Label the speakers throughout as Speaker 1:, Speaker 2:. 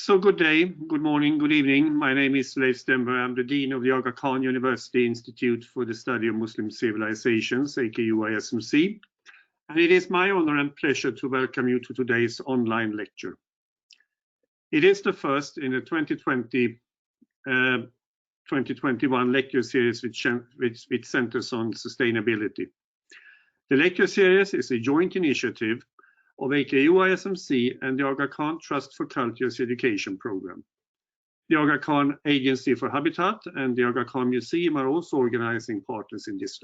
Speaker 1: So good day, good morning, good evening. My name is Leif Stenberg. I'm the Dean of the Aga Khan University Institute for the Study of Muslim Civilisations, AKU-ISMC. And it is my honor and pleasure to welcome you to today's online lecture. It is the first in the 2020-2021 lecture series which centers on sustainability. The lecture series is a joint initiative of AKU-ISMC and the Aga Khan Trust for Culture's education program. The Aga Khan Agency for Habitat and the Aga Khan Museum are also organizing partners in this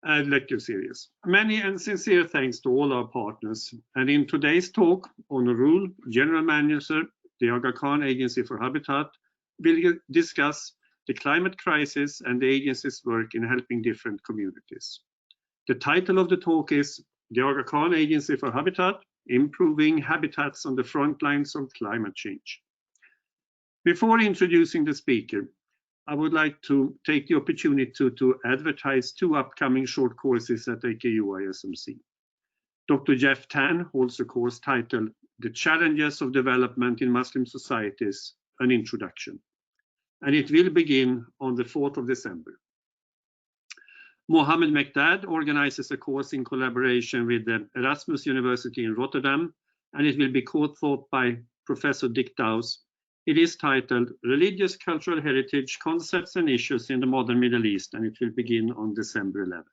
Speaker 1: lecture series. Many and sincere thanks to all our partners. And in today's talk, Onno Rühl, General Manager, the Aga Khan Agency for Habitat, will discuss the climate crisis and the agency's work in helping different communities. The title of the talk is the Aga Khan Agency for Habitat, Improving Habitats on the Frontlines of Climate Change. Before introducing the speaker, I would like to take the opportunity to advertise two upcoming short courses at AKU-ISMC. Dr. Jeff Tan holds a course titled The Challenges of Development in Muslim Societies, an Introduction, and it will begin on the 4th of December. Mohammed Mekdad organizes a course in collaboration with the Erasmus University in Rotterdam, and it will be co-taught by Professor Dick Dawes. It is titled Religious Cultural Heritage, Concepts and Issues in the Modern Middle East, and it will begin on December 11th.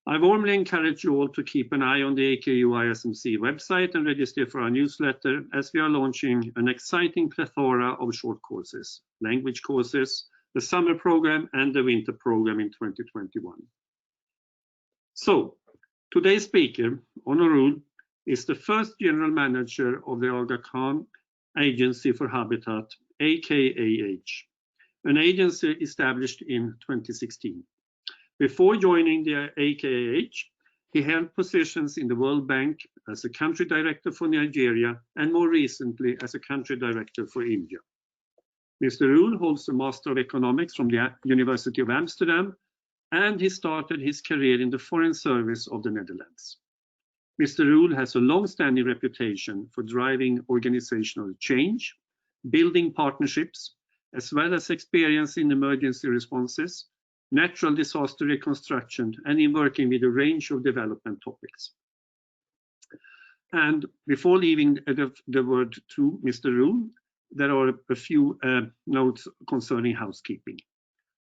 Speaker 1: I warmly encourage you all to keep an eye on the AKU-ISMC website and register for our newsletter, as we are launching an exciting plethora of short courses, language courses, the summer program and the winter program in 2021. So, today's speaker, Onno Rühl, is the first general manager of the Aga Khan Agency for Habitat, AKAH, an agency established in 2016. Before joining the AKAH, he held positions in the World Bank as a country director for Nigeria and more recently as a country director for India. Mr. Rühl holds a Master of Economics from the University of Amsterdam, and he started his career in the Foreign Service of the Netherlands. Mr. Rühl has a long-standing reputation for driving organizational change, building partnerships, as well as experience in emergency responses, natural disaster reconstruction, and in working with a range of development topics. And before leaving the word to Mr. Rühl, there are a few notes concerning housekeeping.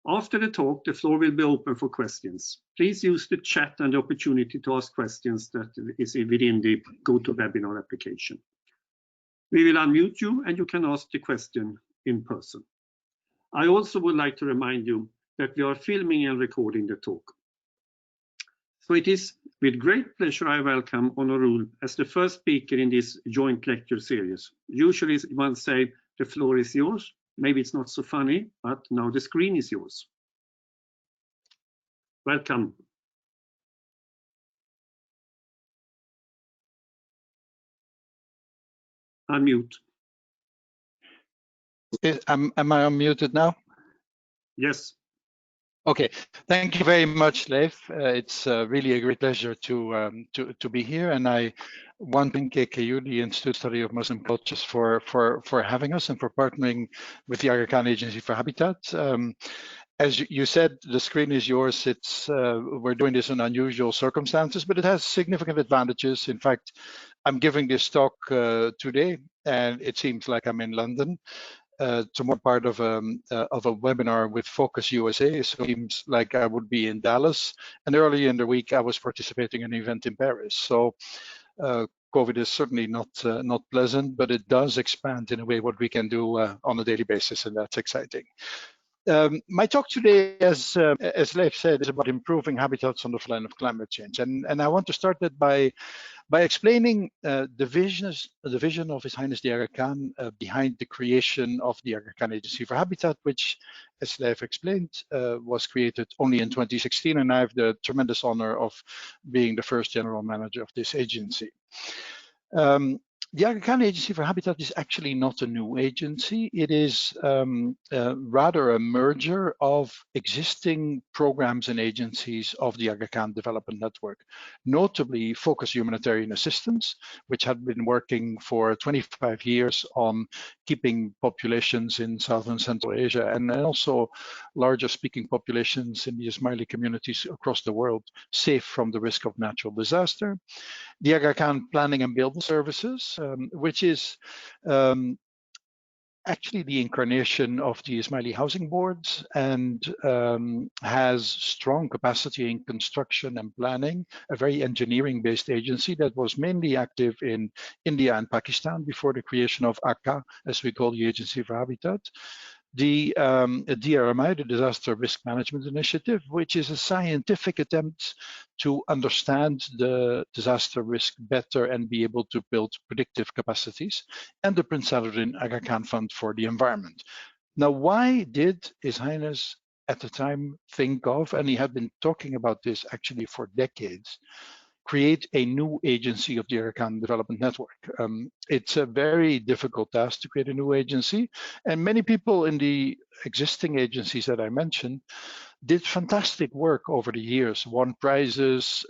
Speaker 1: After the talk, the floor will be open for questions. Please use the chat and the opportunity to ask questions that is within the GoToWebinar application. We will unmute you and you can ask the question in person. I also would like to remind you that we are filming and recording the talk. So it is with great pleasure I welcome Onno Rühl as the first speaker in this joint lecture series. Usually one say the floor is yours. Maybe it's not so funny, but now the screen is yours. Welcome. Unmute.
Speaker 2: Am I unmuted now?
Speaker 1: Yes.
Speaker 2: Okay, thank you very much, Leif. It's really a great pleasure to be here, and I want to thank AKU, the Institute Study of Muslim Cultures, for having us and for partnering with the Aga Khan Agency for Habitat. As you said, the screen is yours. We're doing this in unusual circumstances, but it has significant advantages. In fact, I'm giving this talk today, and it seems like I'm in London. To more part of a webinar with Focus USA, so it seems like I would be in Dallas. And earlier in the week, I was participating in an event in Paris. So COVID is certainly not pleasant, but it does expand in a way what we can do on a daily basis, and that's exciting. My talk today, as Leif said, is about improving habitats on the frontline of climate change, and I want to start that by explaining the vision of His Highness the Aga Khan behind the creation of the Aga Khan Agency for Habitat, which, as Leif explained, was created only in 2016, and I have the tremendous honor of being the first general manager of this agency. The Aga Khan Agency for Habitat is actually not a new agency. It is rather a merger of existing programs and agencies of the Aga Khan Development Network, notably Focus Humanitarian Assistance, which had been working for 25 years on keeping populations in South and Central Asia, and also larger speaking populations in the Ismaili communities across the world safe from the risk of natural disaster. The Aga Khan Planning and Building Services, which is actually the incarnation of the Ismaili housing boards and has strong capacity in construction and planning, a very engineering-based agency that was mainly active in India and Pakistan before the creation of AKAH, as we call the Agency for Habitat. The DRMI, the Disaster Risk Management Initiative, which is a scientific attempt to understand the disaster risk better and be able to build predictive capacities, and the Prince Saladin Aga Khan Fund for the Environment. Now, why did His Highness at the time think of, and he had been talking about this actually for decades, create a new agency of the Aga Khan Development Network? It's a very difficult task to create a new agency, and many people in the existing agencies that I mentioned did fantastic work over the years, won prizes,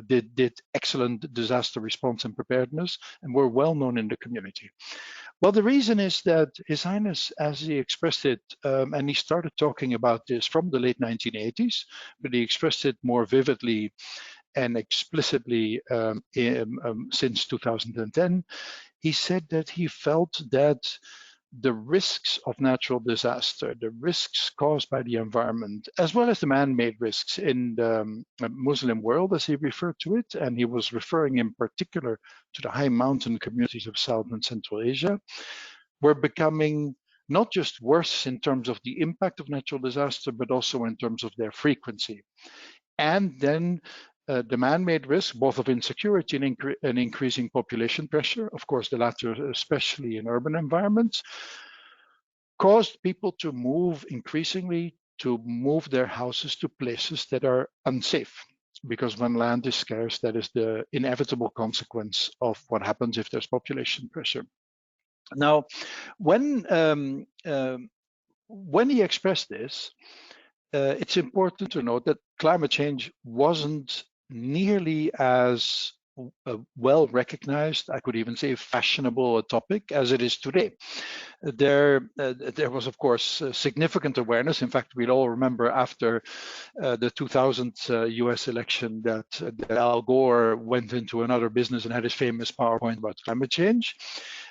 Speaker 2: did excellent disaster response and preparedness, and were well known in the community. Well, the reason is that His Highness, as he expressed it, and he started talking about this from the late 1980s, but he expressed it more vividly and explicitly since 2010, he said that he felt that the risks of natural disaster, the risks caused by the environment, as well as the man-made risks in the Muslim world, as he referred to it, and he was referring in particular to the high mountain communities of South and Central Asia, were becoming not just worse in terms of the impact of natural disaster, but also in terms of their frequency. And then the man-made risk, both of insecurity and increasing population pressure, of course, the latter especially in urban environments, caused people to move increasingly to move their houses to places that are unsafe. Because when land is scarce, that is the inevitable consequence of what happens if there's population pressure. Now, when he expressed this, it's important to note that climate change wasn't nearly as well recognized, I could even say fashionable a topic as it is today. There was, of course, significant awareness. In fact, we'd all remember after the 2000 US election that Al Gore went into another business and had his famous PowerPoint about climate change.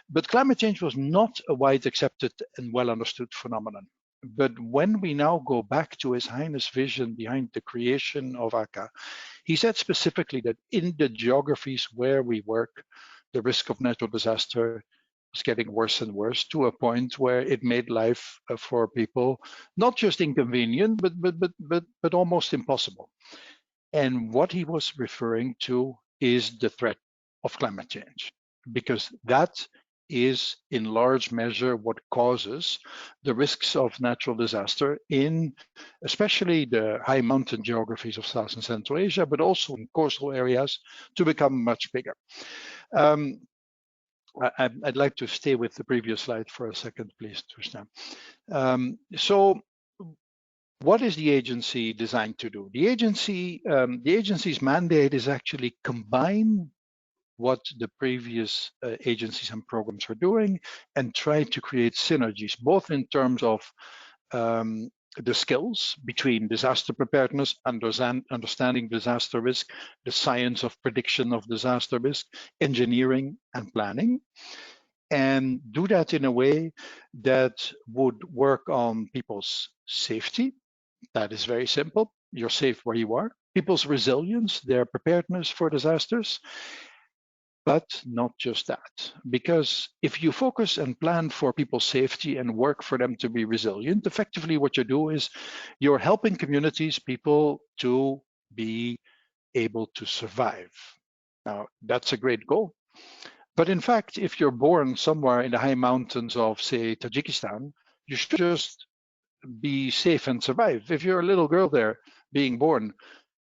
Speaker 2: But climate change was not a wide accepted and well understood phenomenon. But when we now go back to His Highness' vision behind the creation of AKAH, he said specifically that in the geographies where we work, the risk of natural disaster was getting worse and worse to a point where it made life for people not just inconvenient, but almost impossible. And what he was referring to is the threat of climate change, because that is in large measure what causes the risks of natural disaster in especially the high mountain geographies of South and Central Asia, but also in coastal areas to become much bigger. I'd like to stay with the previous slide for a second, please, Trishna. So what is the agency designed to do? The agency's mandate is actually combine what the previous agencies and programs were doing and try to create synergies, both in terms of the skills between disaster preparedness, understanding disaster risk, the science of prediction of disaster risk, engineering and planning, and do that in a way that would work on people's safety. That is very simple. You're safe where you are. People's resilience, their preparedness for disasters, but not just that. Because if you focus and plan for people's safety and work for them to be resilient, effectively what you do is you're helping communities, people to be able to survive. Now, that's a great goal. But in fact, if you're born somewhere in the high mountains of, say, Tajikistan, you should just be safe and survive. If you're a little girl there being born,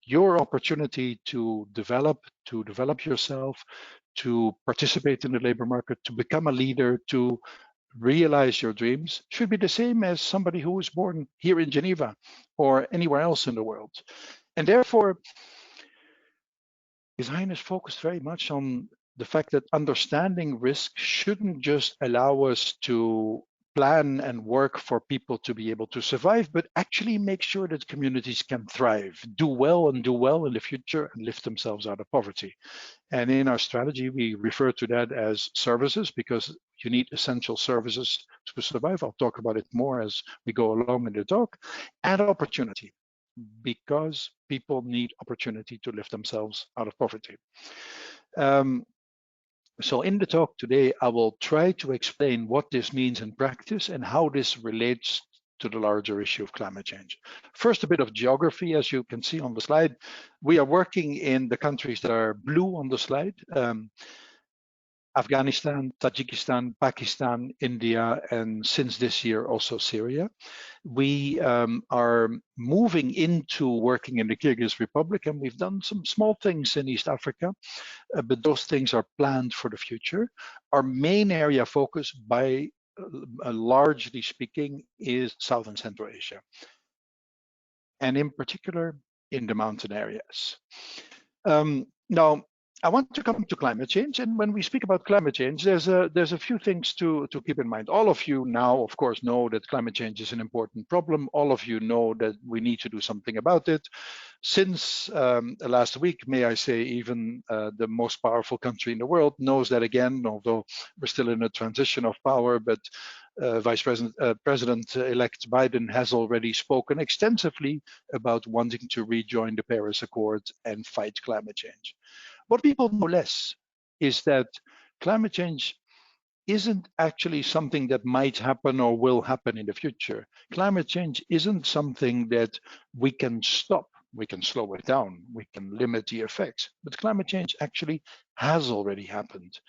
Speaker 2: your opportunity to develop yourself, to participate in the labor market, to become a leader, to realize your dreams should be the same as somebody who was born here in Geneva or anywhere else in the world. And therefore, His Highness focused very much on the fact that understanding risk shouldn't just allow us to plan and work for people to be able to survive, but actually make sure that communities can thrive, do well in the future and lift themselves out of poverty. And in our strategy, we refer to that as services because you need essential services to survive. I'll talk about it more as we go along in the talk. And opportunity, because people need opportunity to lift themselves out of poverty. So in the talk today, I will try to explain what this means in practice and how this relates to the larger issue of climate change. First, a bit of geography. As you can see on the slide, we are working in the countries that are blue on the slide. Afghanistan, Tajikistan, Pakistan, India, and since this year also Syria. We are moving into working in the Kyrgyz Republic, and we've done some small things in East Africa, but those things are planned for the future. Our main area of focus, by largely speaking, is South and Central Asia, and in particular in the mountain areas. Now, I want to come to climate change, and when we speak about climate change, there's a few things to keep in mind. All of you now, of course, know that climate change is an important problem. All of you know that we need to do something about it. Since last week, may I say, even the most powerful country in the world knows that again, although we're still in a transition of power, but President-elect Biden has already spoken extensively about wanting to rejoin the Paris Accord and fight climate change. What people know less is that climate change isn't actually something that might happen or will happen in the future. Climate change isn't something that we can stop. We can slow it down. We can limit the effects. But climate change actually has already happened.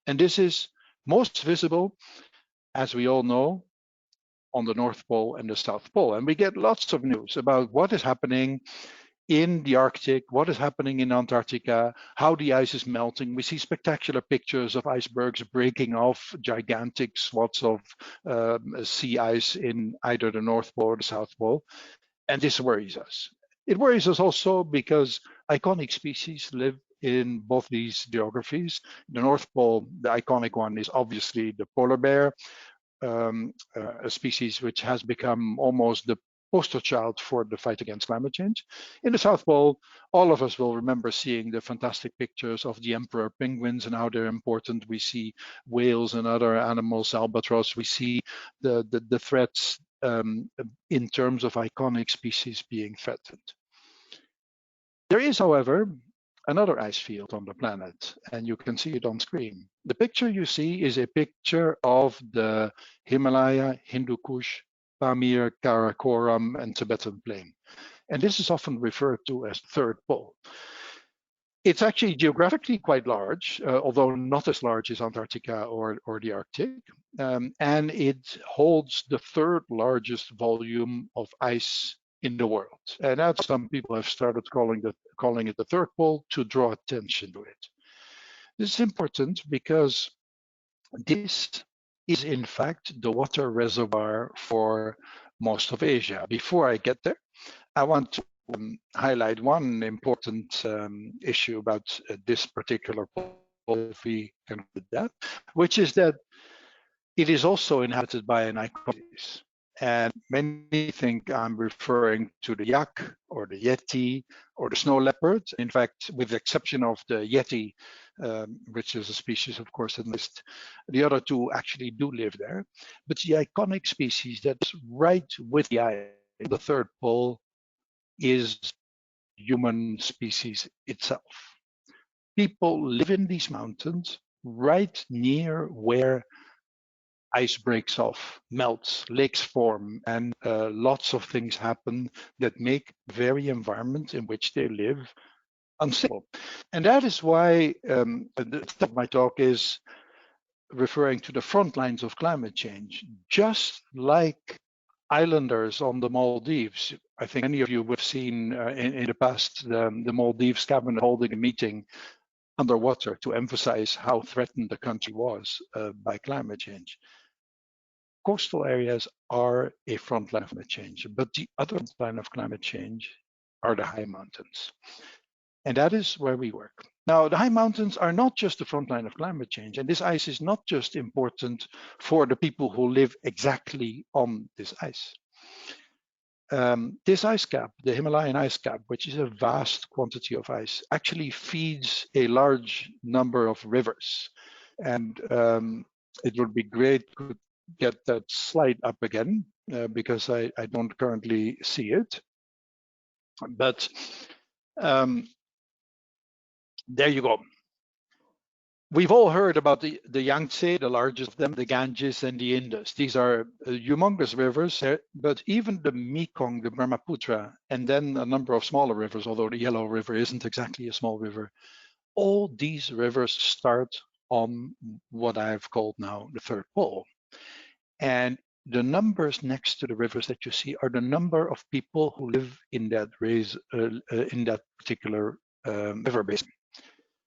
Speaker 2: And this is most visible, as we all know, on the North Pole and the South Pole. And we get lots of news about what is happening in the Arctic, what is happening in Antarctica, how the ice is melting. We see spectacular pictures of icebergs breaking off gigantic swaths of sea ice in either the North Pole or the South Pole. And this worries us. It worries us also because iconic species live in both these geographies. The North Pole, the iconic one is obviously the polar bear, a species which has become almost the poster child for the fight against climate change. In the South Pole, all of us will remember seeing the fantastic pictures of the emperor penguins and how they're important. We see whales and other animals, albatross. We see the threats in terms of iconic species being threatened. There is, however, another ice field on the planet, and you can see it on screen. The picture you see is a picture of the Himalaya, Hindu Kush, Pamir, Karakoram, and Tibetan Plain. And this is often referred to as third pole. It's actually geographically quite large, although not as large as Antarctica or the Arctic. And it holds the third largest volume of ice in the world. And that's some people have started calling it the third pole to draw attention to it. This is important because this is in fact the water reservoir for most of Asia. Before I get there, I want to highlight one important issue about this particular pole, if we can do that, which is that it is also inhabited by an iconic. And many think I'm referring to the yak or the yeti or the snow leopard. In fact, with the exception of the yeti, which is a species, of course, in the list, the other two actually do live there. But the iconic species that's right with the eye, the third pole, is human species itself. People live in these mountains right near where ice breaks off, melts, lakes form, and lots of things happen that make the very environment in which they live unstable. And that is why the top of my talk is referring to the front lines of climate change. Just like islanders on the Maldives, I think many of you have seen in the past the Maldives cabinet holding a meeting underwater to emphasize how threatened the country was by climate change. Coastal areas are a front line of climate change, but the other line of climate change are the high mountains. And that is where we work. Now, the high mountains are not just the front line of climate change, and this ice is not just important for the people who live exactly on this ice. This ice cap, the Himalayan ice cap, which is a vast quantity of ice, actually feeds a large number of rivers. And it would be great to get that slide up again, because I don't currently see it. But there you go. We've all heard about the Yangtze, the largest of them, the Ganges and the Indus. These are humongous rivers, but even the Mekong, the Brahmaputra, and then a number of smaller rivers, although the Yellow River isn't exactly a small river, all these rivers start on what I've called now the third pole. And the numbers next to the rivers that you see are the number of people who live in that particular river basin.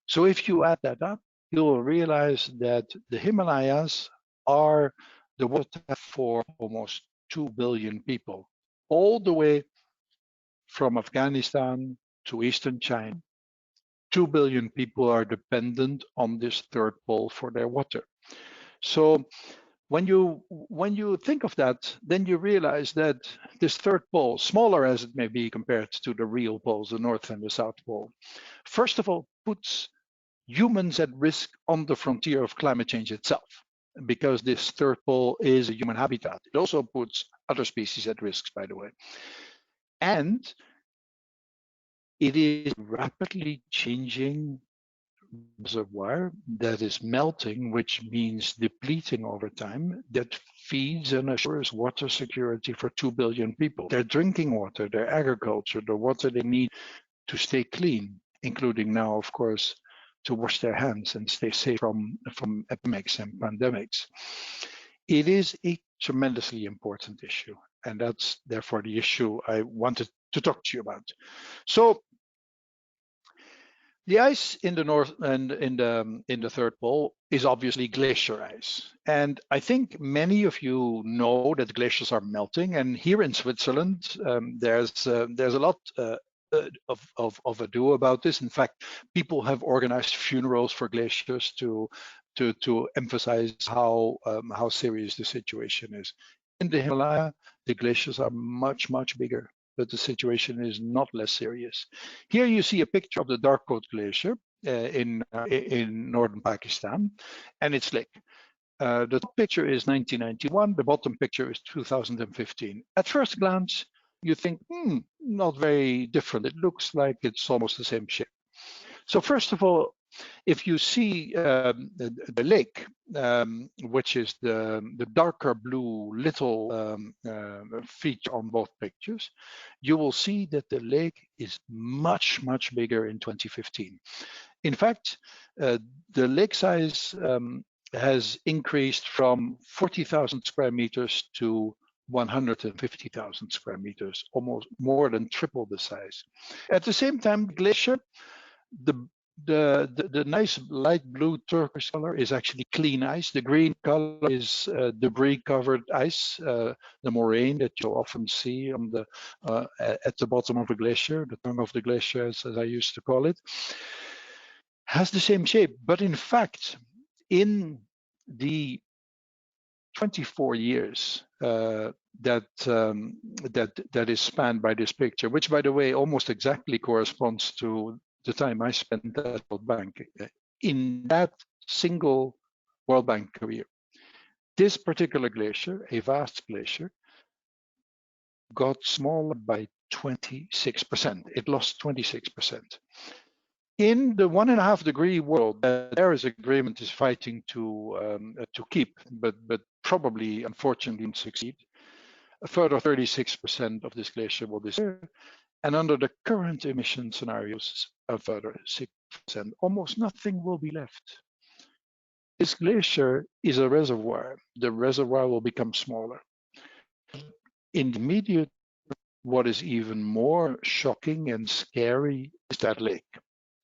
Speaker 2: So if you add that up, you'll realize that the Himalayas are the water for almost 2 billion people, all the way from Afghanistan to Eastern China. 2 billion people are dependent on this third pole for their water. So when you think of that, then you realize that this third pole, smaller as it may be compared to the real poles, the North and the South Pole, first of all puts humans at risk on the frontier of climate change itself, because this third pole is a human habitat. It also puts other species at risk, by the way. And it is rapidly changing reservoir that is melting, which means depleting over time, that feeds and assures water security for 2 billion people. Their drinking water, their agriculture, the water they need to stay clean, including now, of course, to wash their hands and stay safe from epidemics and pandemics. It is a tremendously important issue, and that's therefore the issue I wanted to talk to you about. So the ice in the north and in the third pole is obviously glacier ice, and I think many of you know that glaciers are melting. And here in Switzerland, there's a lot of ado about this. In fact, people have organized funerals for glaciers to emphasize how serious the situation is. In the Himalaya, the glaciers are much bigger, but the situation is not less serious. Here you see a picture of the Darkot Glacier in northern Pakistan, and its lake. The top picture is 1991. The bottom picture is 2015. At first glance, you think, not very different. It looks like it's almost the same shape. So first of all, if you see the lake, which is the darker blue little feature on both pictures, you will see that the lake is much bigger in 2015. In fact, the lake size has increased from 40,000 square meters to 150,000 square meters, almost more than triple the size. At the same time, glacier, the nice light blue turquoise color is actually clean ice. The green color is debris-covered ice, the moraine that you'll often see on the at the bottom of a glacier, the tongue of the glacier, as I used to call it, has the same shape. But in fact, in the 24 years that is spanned by this picture, which, by the way, almost exactly corresponds to the time I spent at World Bank. In that single World Bank career, this particular glacier, a vast glacier, got smaller by 26%. It lost 26%. In the 1.5 degree world, the Paris Agreement is fighting to keep, but probably, unfortunately, won't succeed. A further 36% of this glacier will disappear, and under the current emission scenarios, a further 6%. Almost nothing will be left. This glacier is a reservoir. The reservoir will become smaller. In the immediate, what is even more shocking and scary is that lake.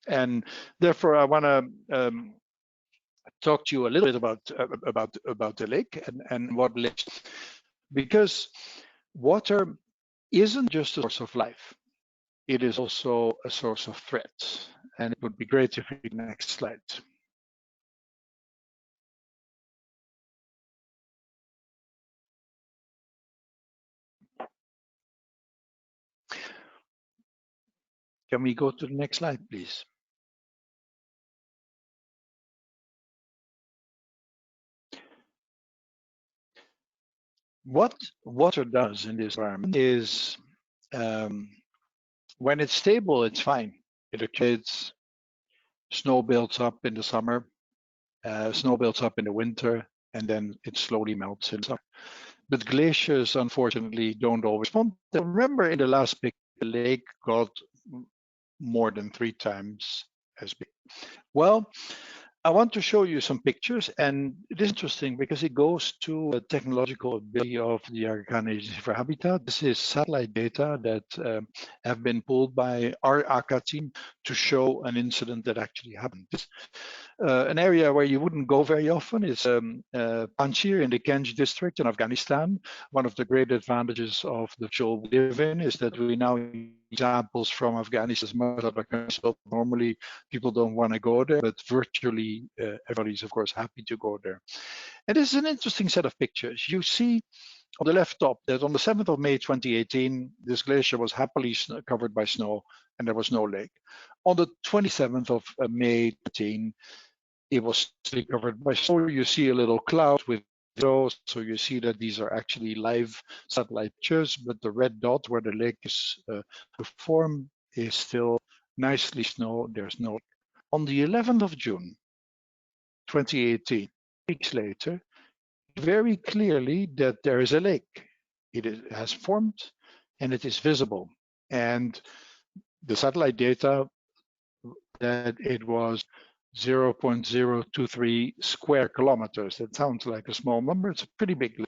Speaker 2: And therefore, I want to talk to you a little bit about the lake and what lakes, because water isn't just a source of life; it is also a source of threat. And it would be great if we next slide. Can we go to the next slide, please? What water does in this environment is, when it's stable, it's fine. It accumulates, snow builds up in the summer, snow builds up in the winter, and then it slowly melts in summer. But glaciers, unfortunately, don't always respond. Remember, in the last picture, the lake got more than 3 times as big. Well, I want to show you some pictures, and it is interesting because it goes to the technological ability of the Aga Khan Agency for Habitat. This is satellite data that have been pulled by our AKAH team to show an incident that actually happened. An area where you wouldn't go very often is Panjshir in the Ganj district in Afghanistan. One of the great advantages of the field we live in is that we now use examples from Afghanistan as much as other countries. So normally people don't want to go there, but virtually everybody's of course happy to go there. And this is an interesting set of pictures. You see on the left top that on the 7th of May 2018, this glacier was happily covered by snow and there was no lake. On the 27th of May 2018, it was still covered by snow. You see a little cloud with those, so you see that these are actually live satellite pictures, but the red dot where the lake is to form is still nicely snow. There's no. On the 11th of June 2018, weeks later, very clearly that there is a lake. It has formed and it is visible. And the satellite data that it was 0.023 square kilometers. That sounds like a small number. It's a pretty big.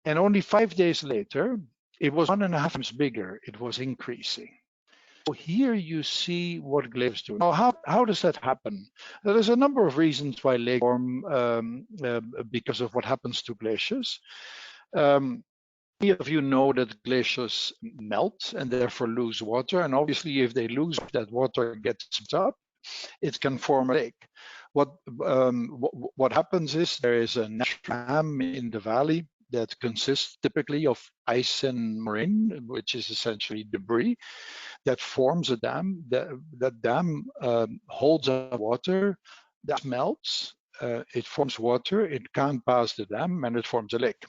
Speaker 2: And only 5 days later, it was 1.5 times bigger. It was increasing. So here you see what glaciers do. Now, how does that happen? There's a number of reasons why lakes form because of what happens to glaciers. Many of you know that glaciers melt and therefore lose water. And obviously, if they lose that water gets up, it can form a lake. What happens is there is a natural dam in the valley that consists typically of ice and moraine, which is essentially debris, that forms a dam. That dam holds up water, that melts, it forms water, it can't pass the dam, and it forms a lake.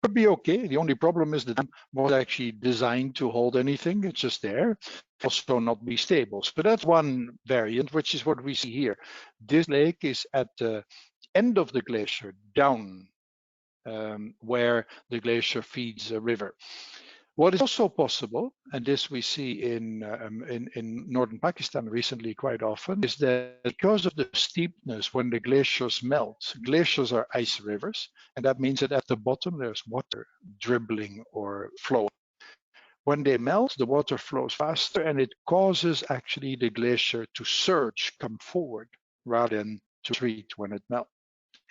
Speaker 2: Could be okay. The only problem is the dam was actually designed to hold anything. It's just there. Also not be stable. So that's one variant, which is what we see here. This lake is at the end of the glacier, down where the glacier feeds a river. What is also possible, and this we see in northern Pakistan recently quite often, is that because of the steepness when the glaciers melt, glaciers are ice rivers, and that means that at the bottom there's water dribbling or flowing. When they melt, the water flows faster and it causes actually the glacier to surge, come forward, rather than to retreat when it melts.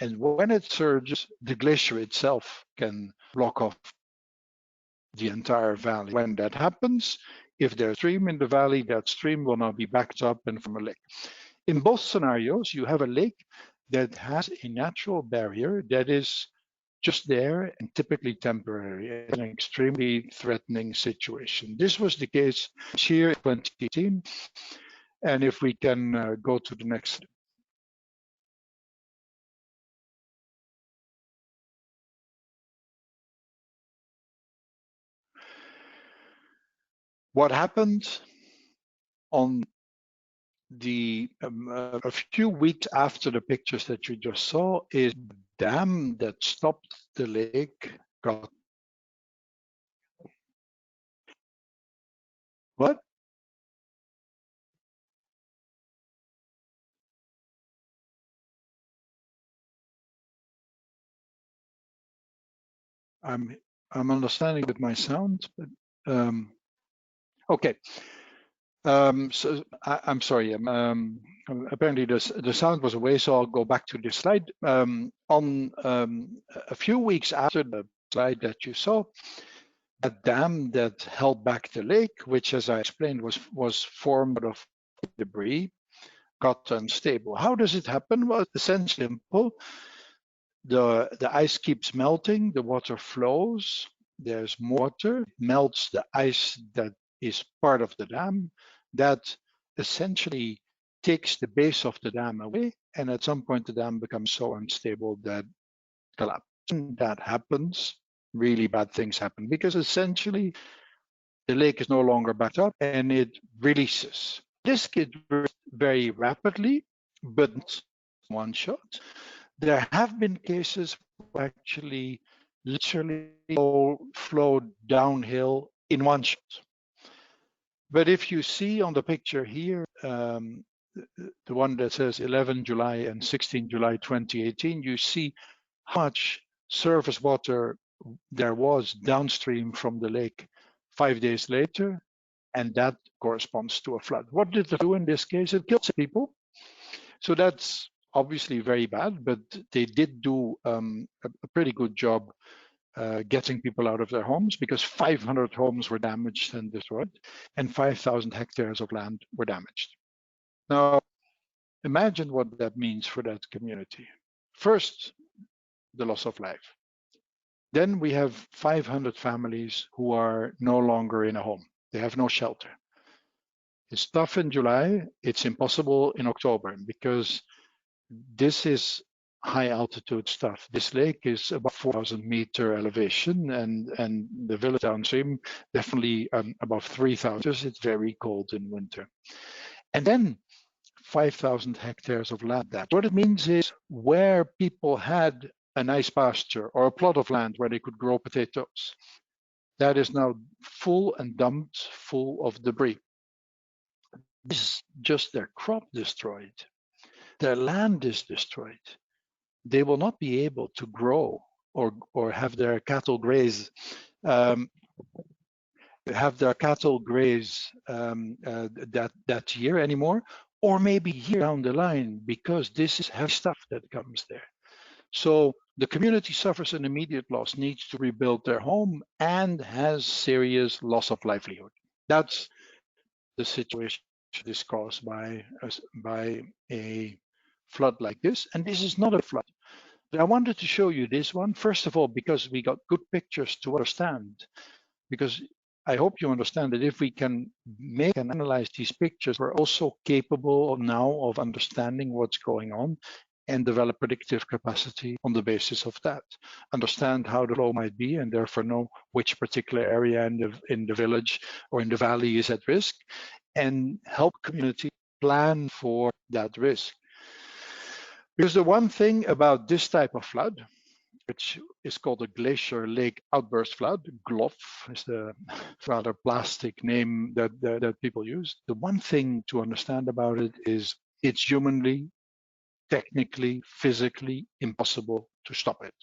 Speaker 2: And when it surges, the glacier itself can block off the entire valley. When that happens, if there's a stream in the valley, that stream will now be backed up and form a lake. In both scenarios, you have a lake that has a natural barrier that is just there and typically temporary. It's an extremely threatening situation. This was the case here in 2018. And if we can go to the next. What happened on a few weeks after the pictures that you just saw is the dam that stopped the lake got. What? I'm understanding with my sound, but okay. I'm sorry. Apparently the sound was away, so I'll go back to this slide. On a few weeks after the slide that you saw, a dam that held back the lake, which, as I explained, was formed out of debris, got unstable. How does it happen? Well, it's essentially simple. The ice keeps melting, the water flows, there's more water, melts the ice that is part of the dam, that essentially takes the base of the dam away, and at some point the dam becomes so unstable that it collapses. When that happens, really bad things happen, because essentially the lake is no longer backed up and it releases. This gets very rapidly, but not one shot. There have been cases where actually literally flowed downhill in one shot. But if you see on the picture here, the one that says 11 July and 16 July 2018, you see how much surface water there was downstream from the lake 5 days later, and that corresponds to a flood. What did it do in this case? It killed people. So that's obviously very bad, but they did do a pretty good job getting people out of their homes, because 500 homes were damaged and destroyed, and 5,000 hectares of land were damaged. Now, imagine what that means for that community. First, the loss of life. Then we have 500 families who are no longer in a home. They have no shelter. It's tough in July. It's impossible in October, because this is high altitude stuff. This lake is about 4,000-meter elevation, and the village downstream definitely above 3,000. It's very cold in winter. And then 5,000 hectares of land. What it means is, where people had a nice pasture or a plot of land where they could grow potatoes, that is now full and dumped full of debris. This is just their crop destroyed. Their land is destroyed. They will not be able to grow or have their cattle graze that year anymore, or maybe year down the line, because this is heavy stuff that comes there. So the community suffers an immediate loss, needs to rebuild their home, and has serious loss of livelihood. That's the situation that is caused by a flood like this. And this is not a flood. But I wanted to show you this one, first of all, because we got good pictures to understand. Because I hope you understand that if we can make and analyze these pictures, we're also capable now of understanding what's going on and develop predictive capacity on the basis of that. Understand how the flow might be, and therefore know which particular area in the village or in the valley is at risk, and help community plan for that risk. Because the one thing about this type of flood, which is called a glacier lake outburst flood, GLOF is the rather plastic name that people use. The one thing to understand about it is it's humanly, technically, physically impossible to stop it.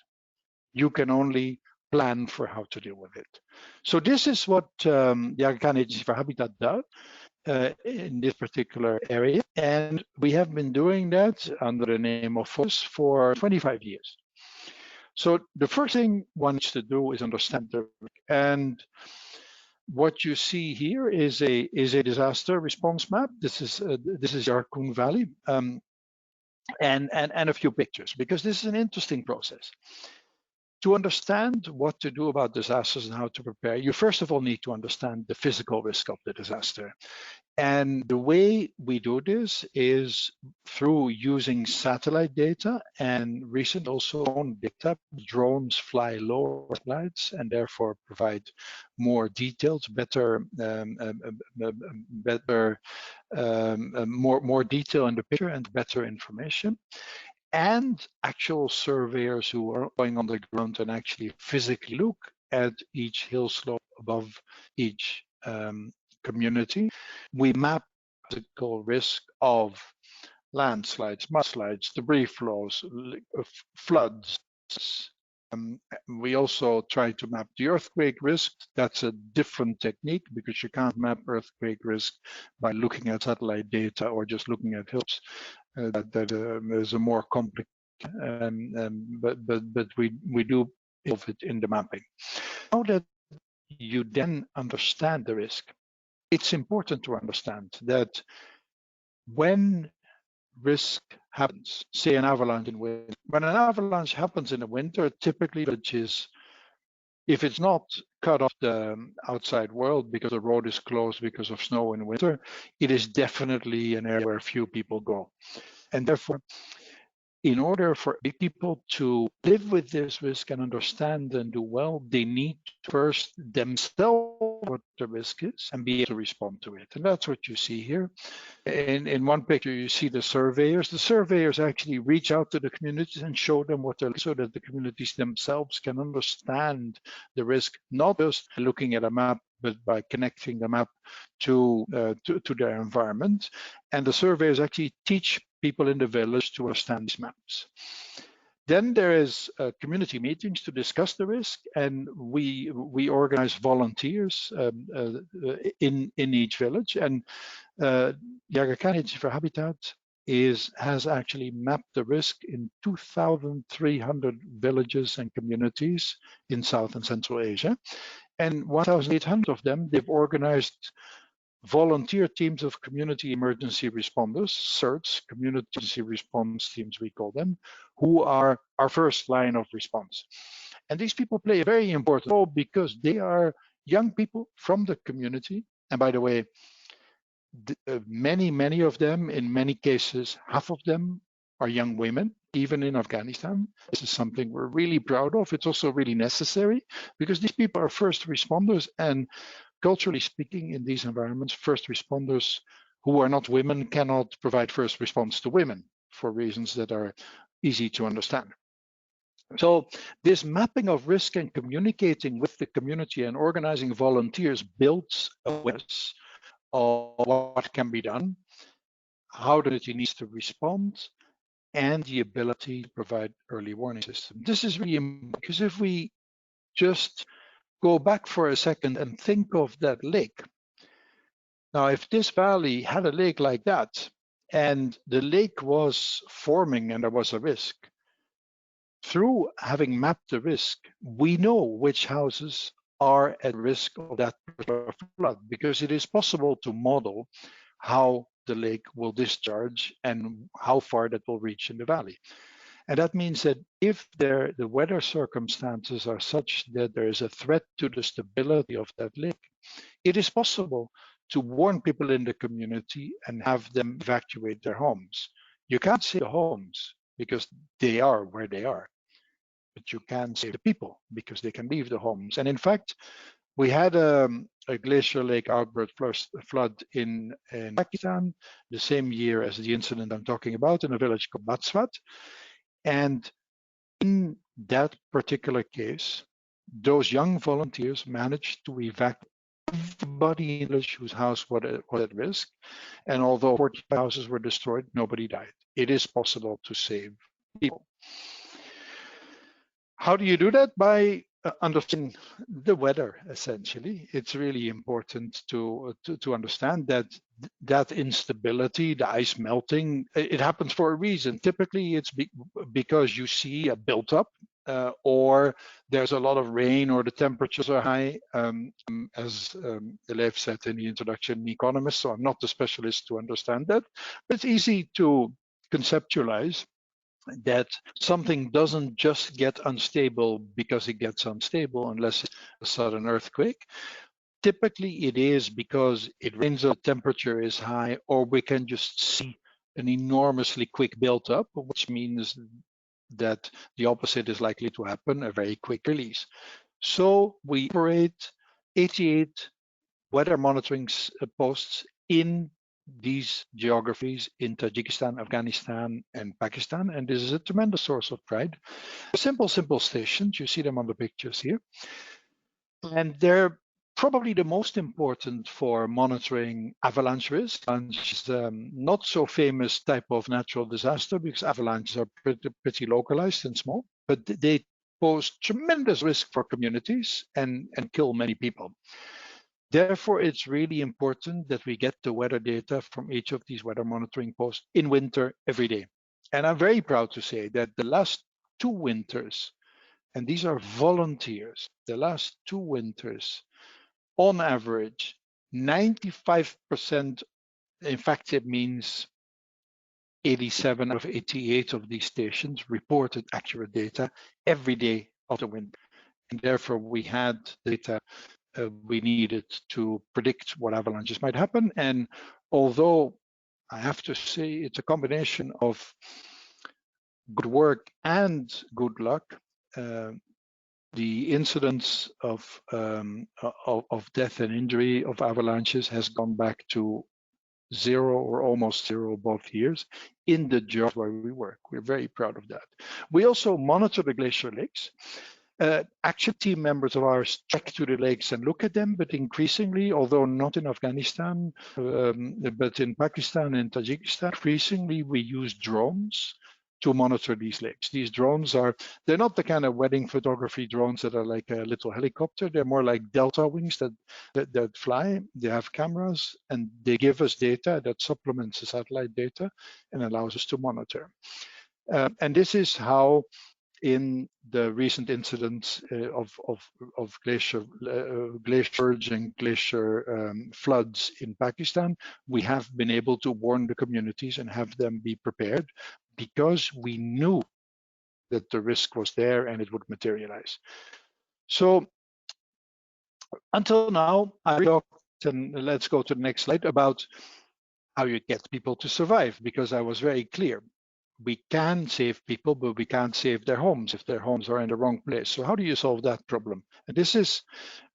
Speaker 2: You can only plan for how to deal with it. So this is what the Aga Khan Agency for Habitat does in this particular area. And we have been doing that under the name of FOCUS for 25 years. So the first thing one needs to do is understand the risk. And what you see here is a disaster response map. This is Yarkun Valley, and a few pictures, because this is an interesting process. To understand what to do about disasters and how to prepare, you first of all need to understand the physical risk of the disaster. And the way we do this is through using satellite data, and recent also drone data. Drones fly lower satellites and therefore provide more details, more detail in the picture and better information. And actual surveyors who are going on the ground and actually physically look at each hill slope above each community. We map the physical risk of landslides, mudslides, debris flows, floods, We also try to map the earthquake risk. That's a different technique because you can't map earthquake risk by looking at satellite data or just looking at hills. That is a more complex, but we do involve it in the mapping. Now that you then understand the risk, it's important to understand that when risk happens, say an avalanche in winter. When an avalanche happens in the winter, typically it is, if it's not cut off the outside world because the road is closed because of snow in winter, it is definitely an area where few people go. And therefore, in order for people to live with this risk and understand and do well, they need to first themselves what the risk is and be able to respond to it. And that's what you see here. In one picture, you see the surveyors. The surveyors actually reach out to the communities and show them what they're, so that the communities themselves can understand the risk, not just looking at a map, but by connecting the map to their environment. And the surveyors actually teach people in the village to understand these maps. Then there is community meetings to discuss the risk, and we organize volunteers in each village. And the Aga Khan Agency for Habitat has actually mapped the risk in 2,300 villages and communities in South and Central Asia. And 1,800 of them, they've organized volunteer teams of community emergency responders, CERTs, community emergency response teams we call them, who are our first line of response. And these people play a very important role because they are young people from the community. And by the way, many of them, in many cases, half of them are young women, even in Afghanistan. This is something we're really proud of. It's also really necessary because these people are first responders, and culturally speaking, in these environments, first responders who are not women cannot provide first response to women for reasons that are easy to understand. So this mapping of risk and communicating with the community and organizing volunteers builds awareness of what can be done, how the community needs to respond, and the ability to provide early warning system. This is really important because if we just go back for a second and think of that lake. Now, if this valley had a lake like that, and the lake was forming and there was a risk, through having mapped the risk, we know which houses are at risk of that particular flood, because it is possible to model how the lake will discharge and how far that will reach in the valley. And that means that if the weather circumstances are such that there is a threat to the stability of that lake, it is possible to warn people in the community and have them evacuate their homes. You can't save the homes because they are where they are, but you can save the people because they can leave the homes. And in fact, we had a glacier lake outburst flood in Pakistan the same year as the incident I'm talking about in a village called Batswat. And in that particular case, those young volunteers managed to evacuate everybody in the village whose house was at risk. And although 45 houses were destroyed, nobody died. It is possible to save people. How do you do that? By understanding the weather, essentially. It's really important to understand that instability, the ice melting, it happens for a reason. Typically, it's because you see a built-up or there's a lot of rain or the temperatures are high, as Leif said in the introduction, an economist, so I'm not the specialist to understand that. But it's easy to conceptualize that something doesn't just get unstable because it gets unstable unless it's a sudden earthquake. Typically, it is because it rains, the temperature is high, or we can just see an enormously quick build-up, which means that the opposite is likely to happen, a very quick release. So we operate 88 weather monitoring posts in these geographies in Tajikistan, Afghanistan, and Pakistan, and this is a tremendous source of pride. Simple stations, you see them on the pictures here, and they're probably the most important for monitoring avalanche risk. Avalanche is not so famous type of natural disaster because avalanches are pretty localized and small, but they pose tremendous risk for communities and kill many people. Therefore, it's really important that we get the weather data from each of these weather monitoring posts in winter every day. And I'm very proud to say that the last 2 winters, and these are volunteers, the last 2 winters, on average, 95%, in fact, it means 87 out of 88 of these stations reported accurate data every day of the winter. And therefore, we had data we needed to predict what avalanches might happen. And although I have to say it's a combination of good work and good luck, the incidence of death and injury of avalanches has gone back to 0 or almost 0 both years in the jobs where we work. We're very proud of that. We also monitor the glacier lakes. Action team members of ours trek to the lakes and look at them, but increasingly, although not in Afghanistan, but in Pakistan and Tajikistan, increasingly we use drones to monitor these lakes. These drones they're not the kind of wedding photography drones that are like a little helicopter. They're more like delta wings that fly. They have cameras and they give us data that supplements the satellite data and allows us to monitor. And this is how, in the recent incidents of glacier surge and glacier floods in Pakistan, we have been able to warn the communities and have them be prepared because we knew that the risk was there and it would materialize. So until now, I talked, and let's go to the next slide, about how you get people to survive, because I was very clear. We can save people, but we can't save their homes if their homes are in the wrong place. So how do you solve that problem? And this is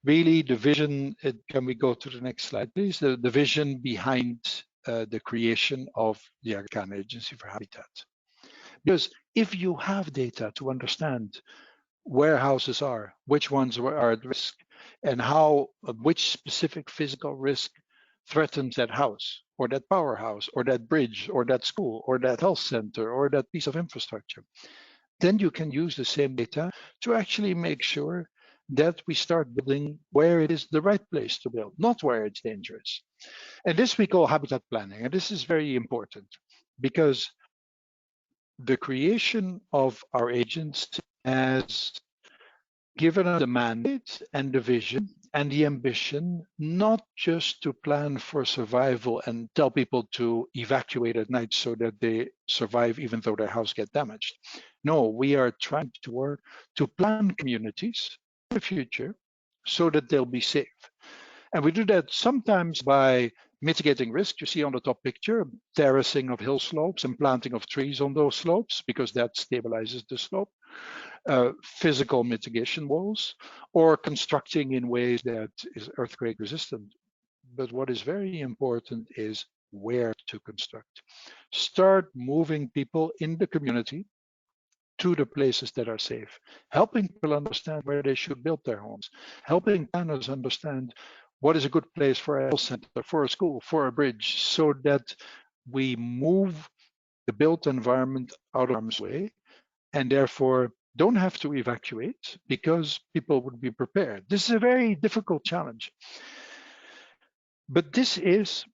Speaker 2: really the vision. Can we go to the next slide, please? The vision behind the creation of the Aga Khan Agency for Habitat. Because if you have data to understand where houses are, which ones are at risk, and which specific physical risk threatens that house, or that powerhouse, or that bridge, or that school, or that health center, or that piece of infrastructure, then you can use the same data to actually make sure that we start building where it is the right place to build, not where it's dangerous. And this we call habitat planning. And this is very important because the creation of our agency has given us the mandate and the vision and the ambition, not just to plan for survival and tell people to evacuate at night so that they survive even though their house gets damaged. No, we are trying to work to plan communities for the future so that they'll be safe. And we do that sometimes by mitigating risk. You see on the top picture, terracing of hill slopes and planting of trees on those slopes, because that stabilizes the slope. Physical mitigation walls, or constructing in ways that is earthquake resistant. But what is very important is where to construct. Start moving people in the community to the places that are safe, helping people understand where they should build their homes, helping planners understand what is a good place for a health center, for a school, for a bridge, so that we move the built environment out of harm's way, and therefore don't have to evacuate because people would be prepared. This is a very difficult challenge. But this is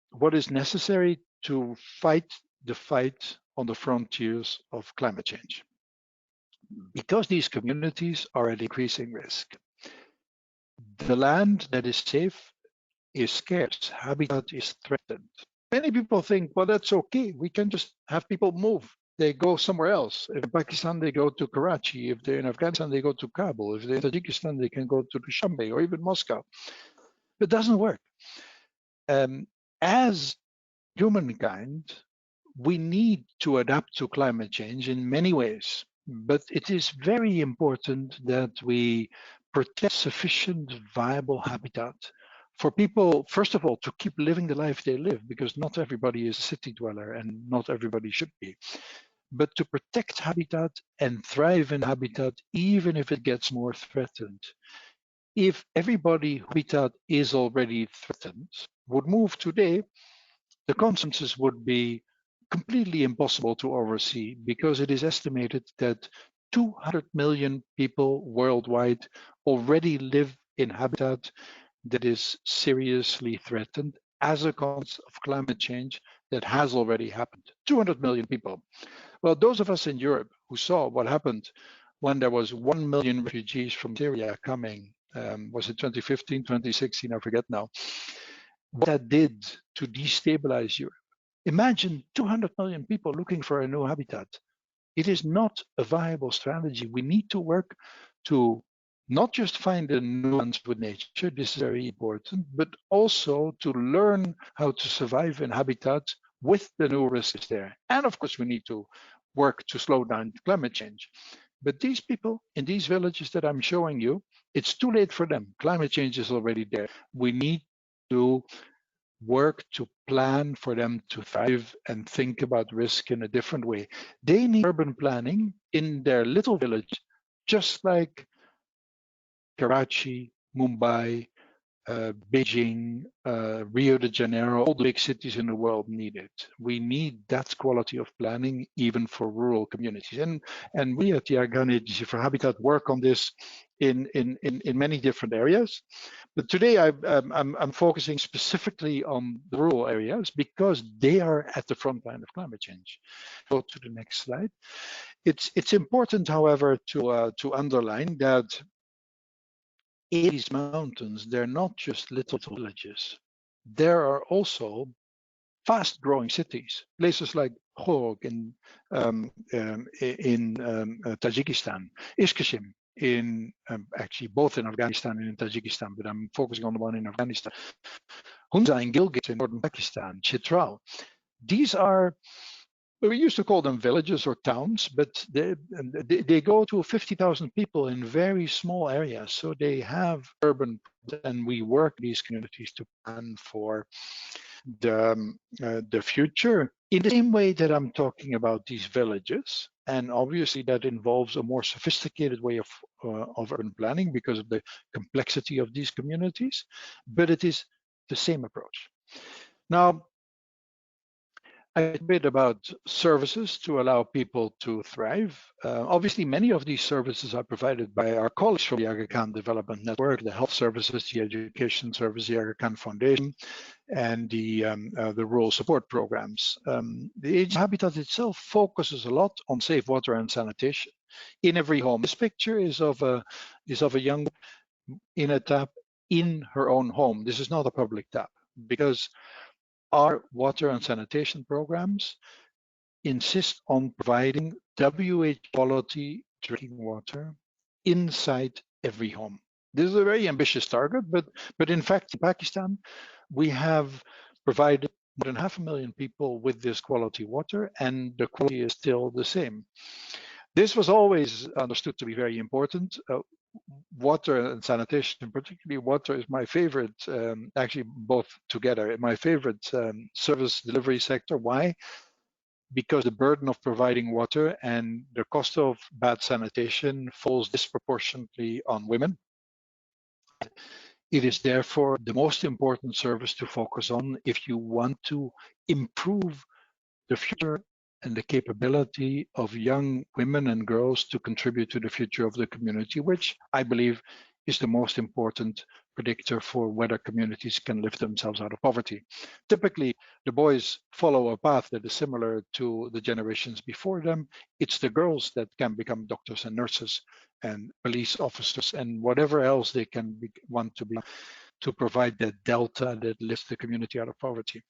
Speaker 2: what is necessary to fight the fight on the frontiers of climate change. Because these communities are at increasing risk. The land that is safe is scarce. Habitat is threatened. Many people think, well, that's okay. We can just have people move. They go somewhere else. If in Pakistan, they go to Karachi. If they're in Afghanistan, they go to Kabul. If they're in Tajikistan, they can go to Dushanbe or even Moscow. But it doesn't work. As humankind, we need to adapt to climate change in many ways. But it is very important that we protect sufficient viable habitat for people, first of all, to keep living the life they live, because not everybody is a city dweller and not everybody should be. But to protect habitat and thrive in habitat, even if it gets more threatened. If everybody habitat is already threatened would move today, the consequences would be completely impossible to oversee, because it is estimated that 200 million people worldwide already live in habitat that is seriously threatened as a consequence of climate change that has already happened. 200 million people. Well, those of us in Europe who saw what happened when there was 1 million refugees from Syria coming, was it 2015, 2016, I forget now, what that did to destabilize Europe. Imagine 200 million people looking for a new habitat. It is not a viable strategy. We need to work to not just find a nuance with nature, this is very important, but also to learn how to survive in habitats with the new risks there. And of course, we need to work to slow down climate change. But these people in these villages that I'm showing you, it's too late for them. Climate change is already there. We need to work to plan for them to thrive and think about risk in a different way. They need urban planning in their little village, just like Karachi, Mumbai, Beijing, Rio de Janeiro, all the big cities in the world need it. We need that quality of planning even for rural communities. And we at the Aga Khan Agency for Habitat work on this in many different areas. But today I'm focusing specifically on the rural areas because they are at the front line of climate change. Go to the next slide. It's important, however, to underline that in these mountains, they're not just little villages. There are also fast-growing cities, places like Khorog in Tajikistan, Ishkashim in actually both in Afghanistan and in Tajikistan, but I'm focusing on the one in Afghanistan. Hunza in Gilgit in northern Pakistan, Chitral. These are, we used to call them villages or towns, but they go to 50,000 people in very small areas. So they have urban, and we work these communities to plan for the future in the same way that I'm talking about these villages. And obviously that involves a more sophisticated way of urban planning because of the complexity of these communities, but it is the same approach. Now, a bit about services to allow people to thrive. Obviously, many of these services are provided by our colleagues from the Aga Khan Development Network, the health services, the education service, the Aga Khan Foundation, and the rural support programs. The Agency Habitat itself focuses a lot on safe water and sanitation in every home. This picture is of a young woman in a tap in her own home. This is not a public tap because our water and sanitation programs insist on providing WH quality drinking water inside every home. This is a very ambitious target, but in fact, in Pakistan, we have provided more than 500,000 people with this quality water, and the quality is still the same. This was always understood to be very important. Water and sanitation, particularly water, is my favorite, actually both together, my favorite service delivery sector. Why? Because the burden of providing water and the cost of bad sanitation falls disproportionately on women. It is therefore the most important service to focus on if you want to improve the future and the capability of young women and girls to contribute to the future of the community, which I believe is the most important predictor for whether communities can lift themselves out of poverty. Typically, the boys follow a path that is similar to the generations before them. It's the girls that can become doctors and nurses and police officers and whatever else they can want to be, to provide that delta that lifts the community out of poverty.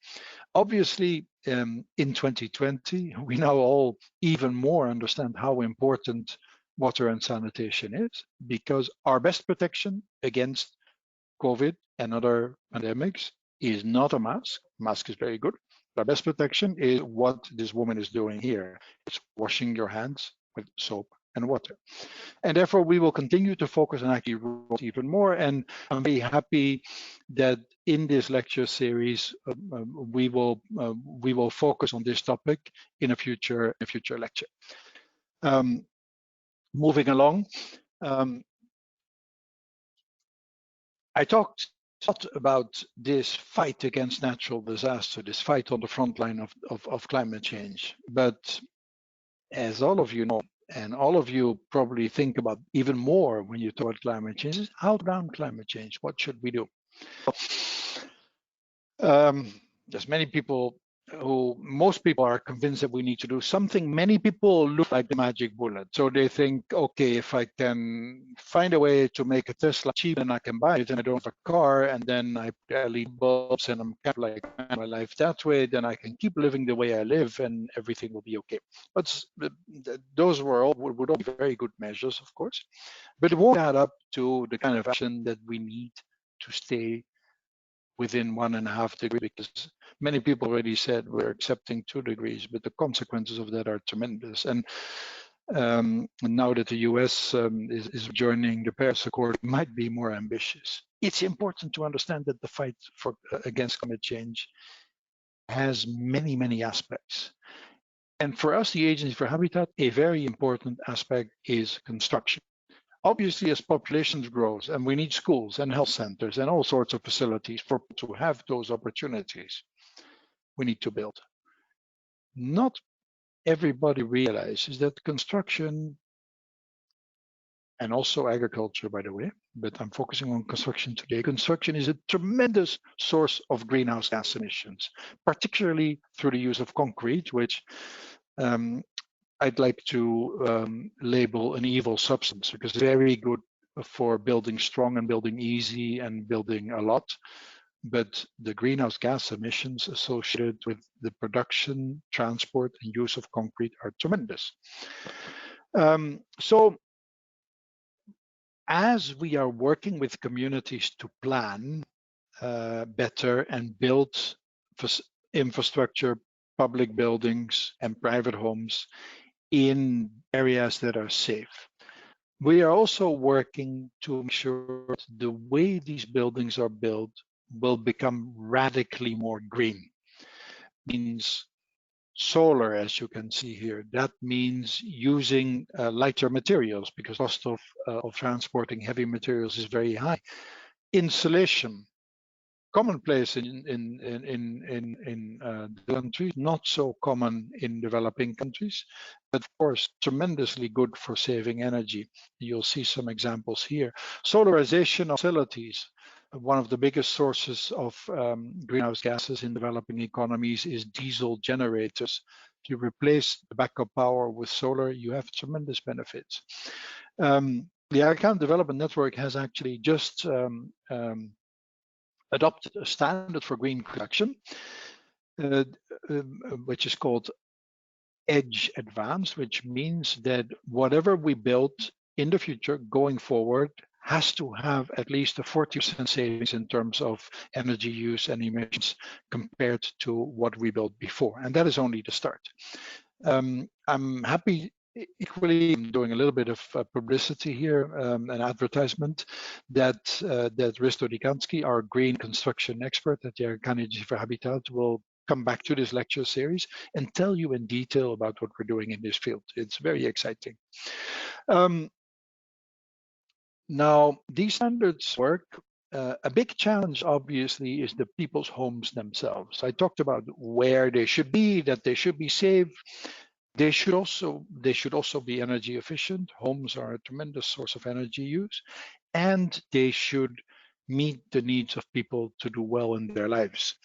Speaker 2: Obviously, in 2020, we now all even more understand how important water and sanitation is, because our best protection against COVID and other pandemics is not a mask. Mask is very good. Our best protection is what this woman is doing here. It's washing your hands with soap and water. And therefore, we will continue to focus on actually even more. And I'm very happy that in this lecture series, we will focus on this topic in a future lecture. Moving along, I talked a lot about this fight against natural disaster, this fight on the front line of climate change. But as all of you know, and all of you probably think about even more when you talk about climate change, is how to down climate change. What should we do? There's many people most people are convinced that we need to do something. Many people look like the magic bullet. So they think, okay, if I can find a way to make a Tesla cheap and I can buy it and I don't have a car, and then I put LED bulbs and I'm kind of like my life that way, then I can keep living the way I live and everything will be okay. But those would all be very good measures, of course, but it won't add up to the kind of action that we need to stay within 1.5 degrees, because many people already said we're accepting 2 degrees, but the consequences of that are tremendous. And now that the US is joining the Paris Accord, it might be more ambitious. It's important to understand that the fight against climate change has many, many aspects. And for us, the Agency for Habitat, a very important aspect is construction. Obviously, as populations grows and we need schools and health centers and all sorts of facilities for to have those opportunities, we need to build. Not everybody realizes that construction, and also agriculture, by the way, but I'm focusing on construction today. Construction is a tremendous source of greenhouse gas emissions, particularly through the use of concrete, which I'd like to label an evil substance, because it's very good for building strong and building easy and building a lot. But the greenhouse gas emissions associated with the production, transport, and use of concrete are tremendous. So as we are working with communities to plan better and build infrastructure, public buildings, and private homes in areas that are safe, we are also working to make sure the way these buildings are built will become radically more green. Means solar, as you can see here. That means using lighter materials, because cost of transporting heavy materials is very high. Insulation, commonplace in countries, not so common in developing countries, but of course tremendously good for saving energy. You'll see some examples here. Solarization of facilities. One of the biggest sources of greenhouse gases in developing economies is diesel generators. If you replace the backup power with solar, you have tremendous benefits. The Aga Khan Development Network has actually just adopted a standard for green construction, which is called Edge Advanced, which means that whatever we build in the future going forward has to have at least a 40% savings in terms of energy use and emissions compared to what we built before. And that is only the start. I'm happy. Equally, I'm doing a little bit of publicity here, an advertisement that Risto Dikansky, our green construction expert at the Aga Khan Agency for Habitat, will come back to this lecture series and tell you in detail about what we're doing in this field. It's very exciting. Now, these standards work. A big challenge, obviously, is the people's homes themselves. I talked about where they should be, that they should be safe. They should also be energy efficient. Homes are a tremendous source of energy use, and they should meet the needs of people to do well in their lives.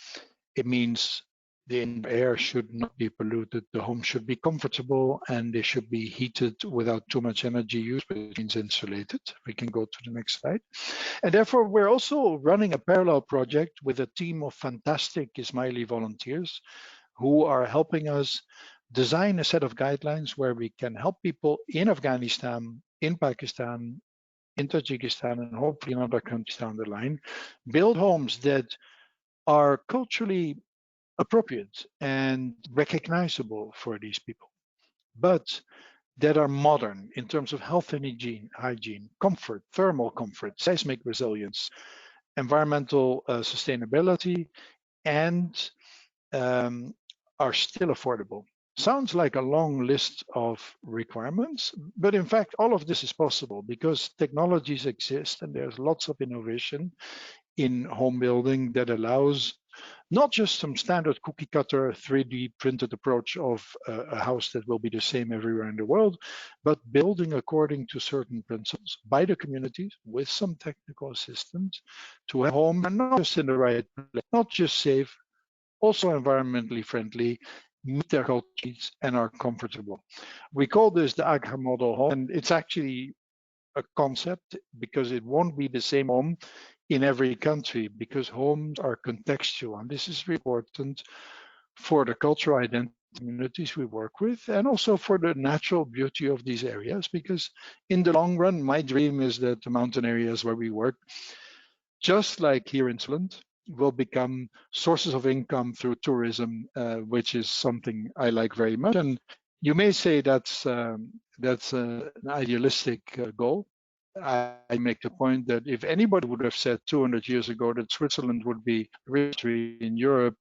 Speaker 2: It means the air should not be polluted, the home should be comfortable, and they should be heated without too much energy use, which means insulated. We can go to the next slide. And therefore, we're also running a parallel project with a team of fantastic Ismaili volunteers who are helping us design a set of guidelines where we can help people in Afghanistan, in Pakistan, in Tajikistan, and hopefully in other countries down the line, build homes that are culturally appropriate and recognizable for these people, but that are modern in terms of health and hygiene, comfort, thermal comfort, seismic resilience, environmental sustainability, and are still affordable. Sounds like a long list of requirements, but in fact, all of this is possible because technologies exist and there's lots of innovation in home building that allows not just some standard cookie cutter 3D printed approach of a house that will be the same everywhere in the world, but building according to certain principles by the communities with some technical assistance to have homes not just in the right place, not just safe, also environmentally friendly, meet their culture needs and are comfortable. We call this the AKAH model home, and it's actually a concept because it won't be the same home in every country because homes are contextual, and this is important for the cultural identity communities we work with and also for the natural beauty of these areas, because in the long run, my dream is that the mountain areas where we work, just like here in Switzerland, will become sources of income through tourism, which is something I like very much. And you may say that's an idealistic goal. I make the point that if anybody would have said 200 years ago that Switzerland would be rich in Europe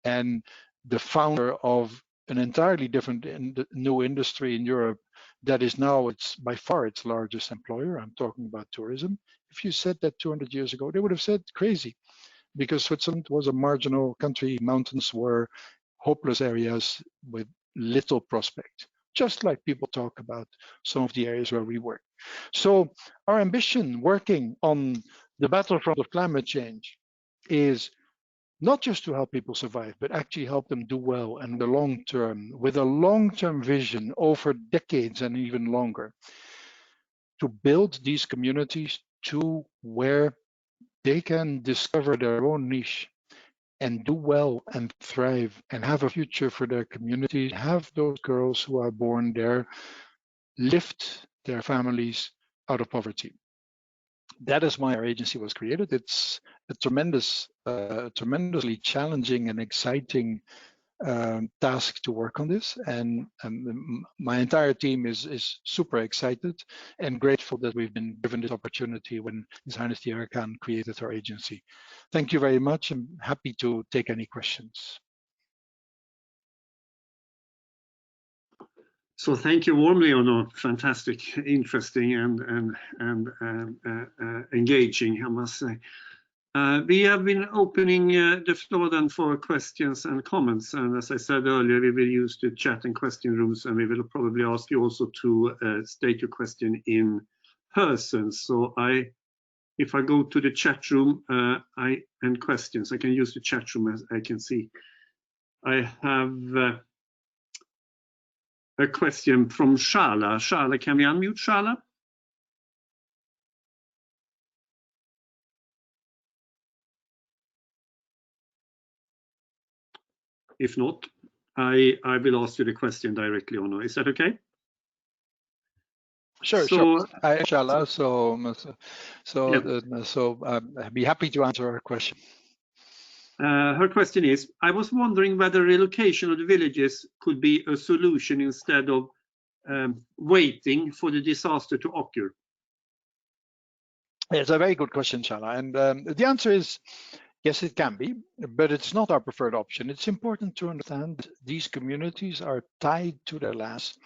Speaker 2: and the founder of an entirely different new industry in Europe that is now by far its largest employer, I'm talking about tourism. If you said that 200 years ago, they would have said crazy, because Switzerland was a marginal country. Mountains were hopeless areas with little prospect, just like people talk about some of the areas where we work. So our ambition working on the battlefront of climate change is not just to help people survive, but actually help them do well and the long term, with a long-term vision over decades and even longer, to build these communities to where they can discover their own niche and do well and thrive and have a future for their community, have those girls who are born there lift their families out of poverty. That is why our agency was created. It's a tremendously challenging and exciting task to work on this, and my entire team is super excited and grateful that we've been given this opportunity when His Highness the Aga Khan created our agency. Thank you very much. I'm happy to take any questions.
Speaker 1: So thank you warmly, Onno. Fantastic, interesting, and engaging, I must say. We have been opening the floor then for questions and comments, and as I said earlier, we will use the chat and question rooms, and we will probably ask you also to state your question in person. So if I go to the chat room and questions, I can use the chat room as I can see. I have a question from Shala. Shala, can we unmute Shala? If not, I will ask you the question directly, Onno. Is that okay?
Speaker 2: Sure, sure. Shala, so I'd be happy to answer her question.
Speaker 1: Her question is, I was wondering whether relocation of the villages could be a solution instead of waiting for the disaster to occur.
Speaker 2: It's a very good question, Shala, and the answer is yes, it can be, but it's not our preferred option. It's important to understand these communities are tied to their lands.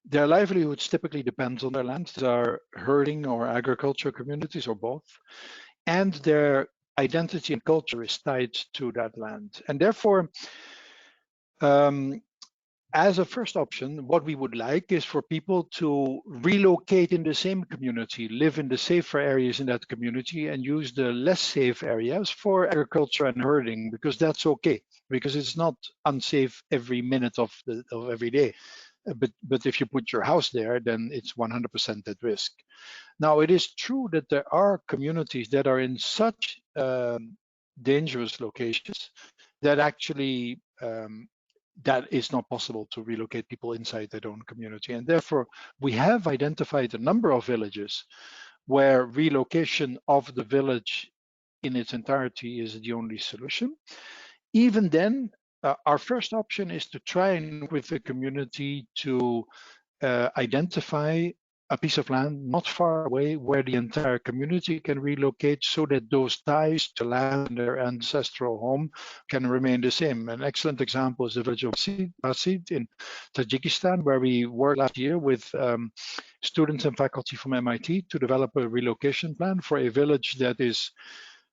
Speaker 2: Their livelihoods typically depend on their land. These are herding or agriculture communities or both, and their identity and culture is tied to that land. And therefore, as a first option, what we would like is for people to relocate in the same community, live in the safer areas in that community, and use the less safe areas for agriculture and herding, because that's okay, because it's not unsafe every minute of every day. But if you put your house there, then it's 100% at risk. Now, it is true that there are communities that are in such dangerous locations that actually that is not possible to relocate people inside their own community. And therefore, we have identified a number of villages where relocation of the village in its entirety is the only solution. Even then, our first option is to try and work with the community to identify a piece of land not far away where the entire community can relocate, so that those ties to land and their ancestral home can remain the same. An excellent example is the village of Basid in Tajikistan, where we worked last year with students and faculty from MIT to develop a relocation plan for a village that is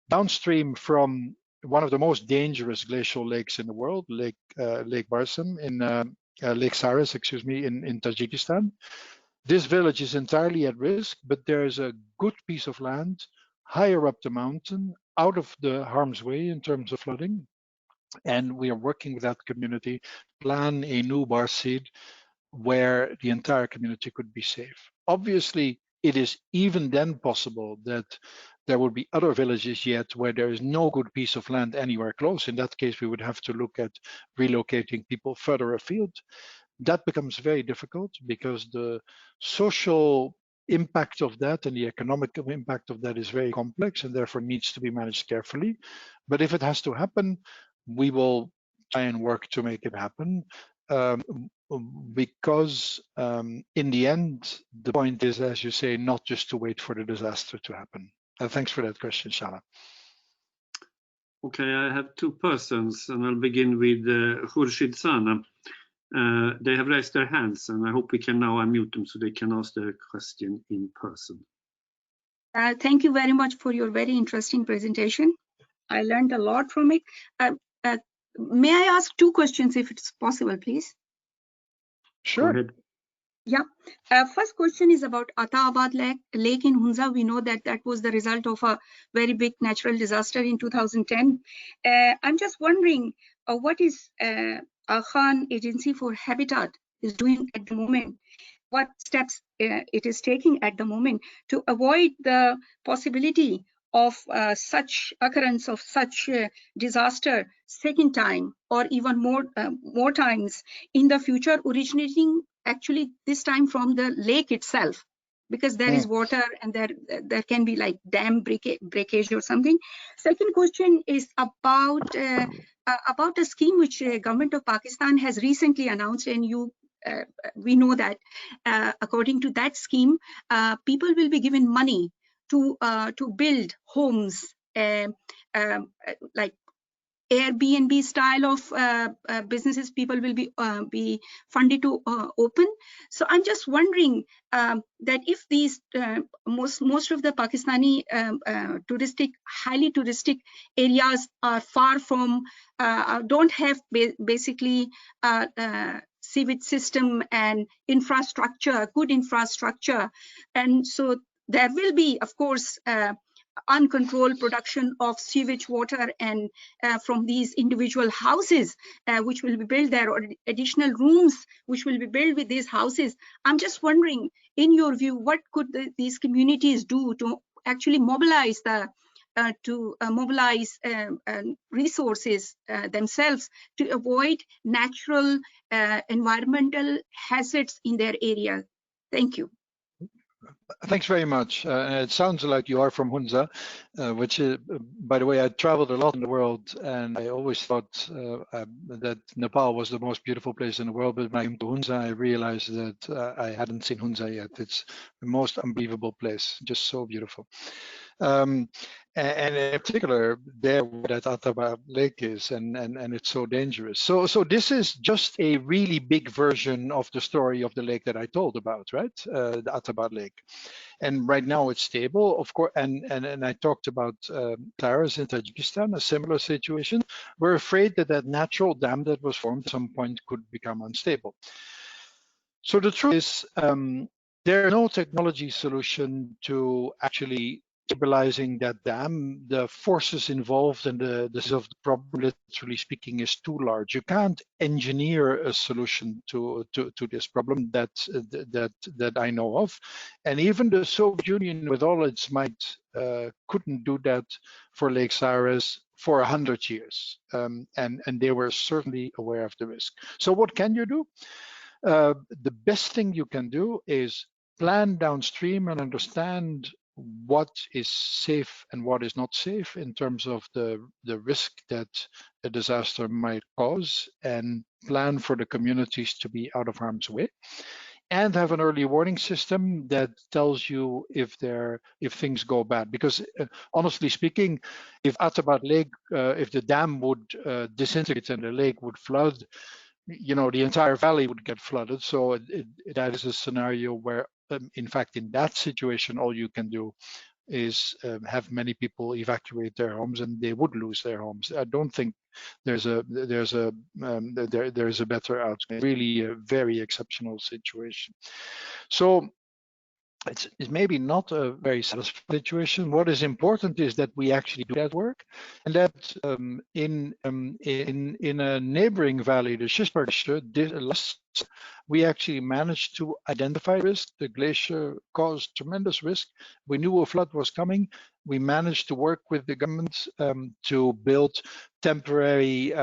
Speaker 2: downstream from one of the most dangerous glacial lakes in the world, Lake Barsam in Lake Saras, excuse me, in Tajikistan. This village is entirely at risk, but there is a good piece of land higher up the mountain, out of the harm's way in terms of flooding. And we are working with that community, plan a new bar seed where the entire community could be safe. Obviously, it is even then possible that there would be other villages yet where there is no good piece of land anywhere close. In that case, we would have to look at relocating people further afield. That becomes very difficult because the social impact of that and the economic impact of that is very complex and therefore needs to be managed carefully. But if it has to happen, we will try and work to make it happen. Because in the end, the point is, as you say, not just to wait for the disaster to happen. Thanks for that question, Shala.
Speaker 1: Okay, I have two persons, and I'll begin with Khurshid Sana. They have raised their hands, and I hope we can now unmute them so they can ask their question in person.
Speaker 3: Thank you very much for your very interesting presentation. I learned a lot from it. May I ask two questions if it's possible, please?
Speaker 2: Sure.
Speaker 1: Go ahead.
Speaker 3: Yeah. First question is about Ataabad Lake in Hunza. We know that that was the result of a very big natural disaster in 2010. I'm just wondering what is Aga Khan Agency for Habitat is doing at the moment? What steps it is taking at the moment to avoid the possibility of such occurrence of such disaster second time or even more times in the future, originating actually this time from the lake itself, because there is water and there can be like dam breakage or something. Second question is about a scheme which government of Pakistan has recently announced, and we know that according to that scheme, people will be given money to build homes, like Airbnb style of businesses. People will be funded to open. So I'm just wondering that if these most of the Pakistani highly touristic areas are far from don't have basically sewage system and infrastructure, good infrastructure, and so there will be, of course, uncontrolled production of sewage water and from these individual houses which will be built there, or additional rooms which will be built with these houses. I'm just wondering, in your view, what could these communities do to actually mobilize resources themselves to avoid natural environmental hazards in their area? Thank you.
Speaker 2: Thanks very much. It sounds like you are from Hunza, which is, by the way, I traveled a lot in the world, and I always thought that Nepal was the most beautiful place in the world. But when I came to Hunza, I realized that I hadn't seen Hunza yet. It's the most unbelievable place, just so beautiful. And in particular, there where that Ataabad Lake is, and it's so dangerous. So this is just a really big version of the story of the lake that I told about, right? The Ataabad Lake. And right now it's stable, of course. And I talked about Claras in Tajikistan, a similar situation. We're afraid that that natural dam that was formed at some point could become unstable. So the truth is, there is no technology solution to actually stabilizing that dam. The forces involved and the size of the problem, literally speaking, is too large. You can't engineer a solution to this problem that I know of. And even the Soviet Union, with all its might, couldn't do that for Lake Saras for 100 years. And they were certainly aware of the risk. So what can you do? The best thing you can do is plan downstream and understand what is safe and what is not safe in terms of the risk that a disaster might cause, and plan for the communities to be out of harm's way, and have an early warning system that tells you if things go bad. Because honestly speaking, if Ataabad Lake, if the dam would disintegrate and the lake would flood, you know, the entire valley would get flooded. So that is a scenario where, in fact, in that situation, all you can do have many people evacuate their homes, and they would lose their homes. I don't think there's a better outcome. Really a very exceptional situation. So it's maybe not a very satisfying situation. What is important is that we actually do that work, and that in a neighboring valley, the Shishbar Glacier, we actually managed to identify risk. The glacier caused tremendous risk. We knew a flood was coming. We managed to work with the government to build temporary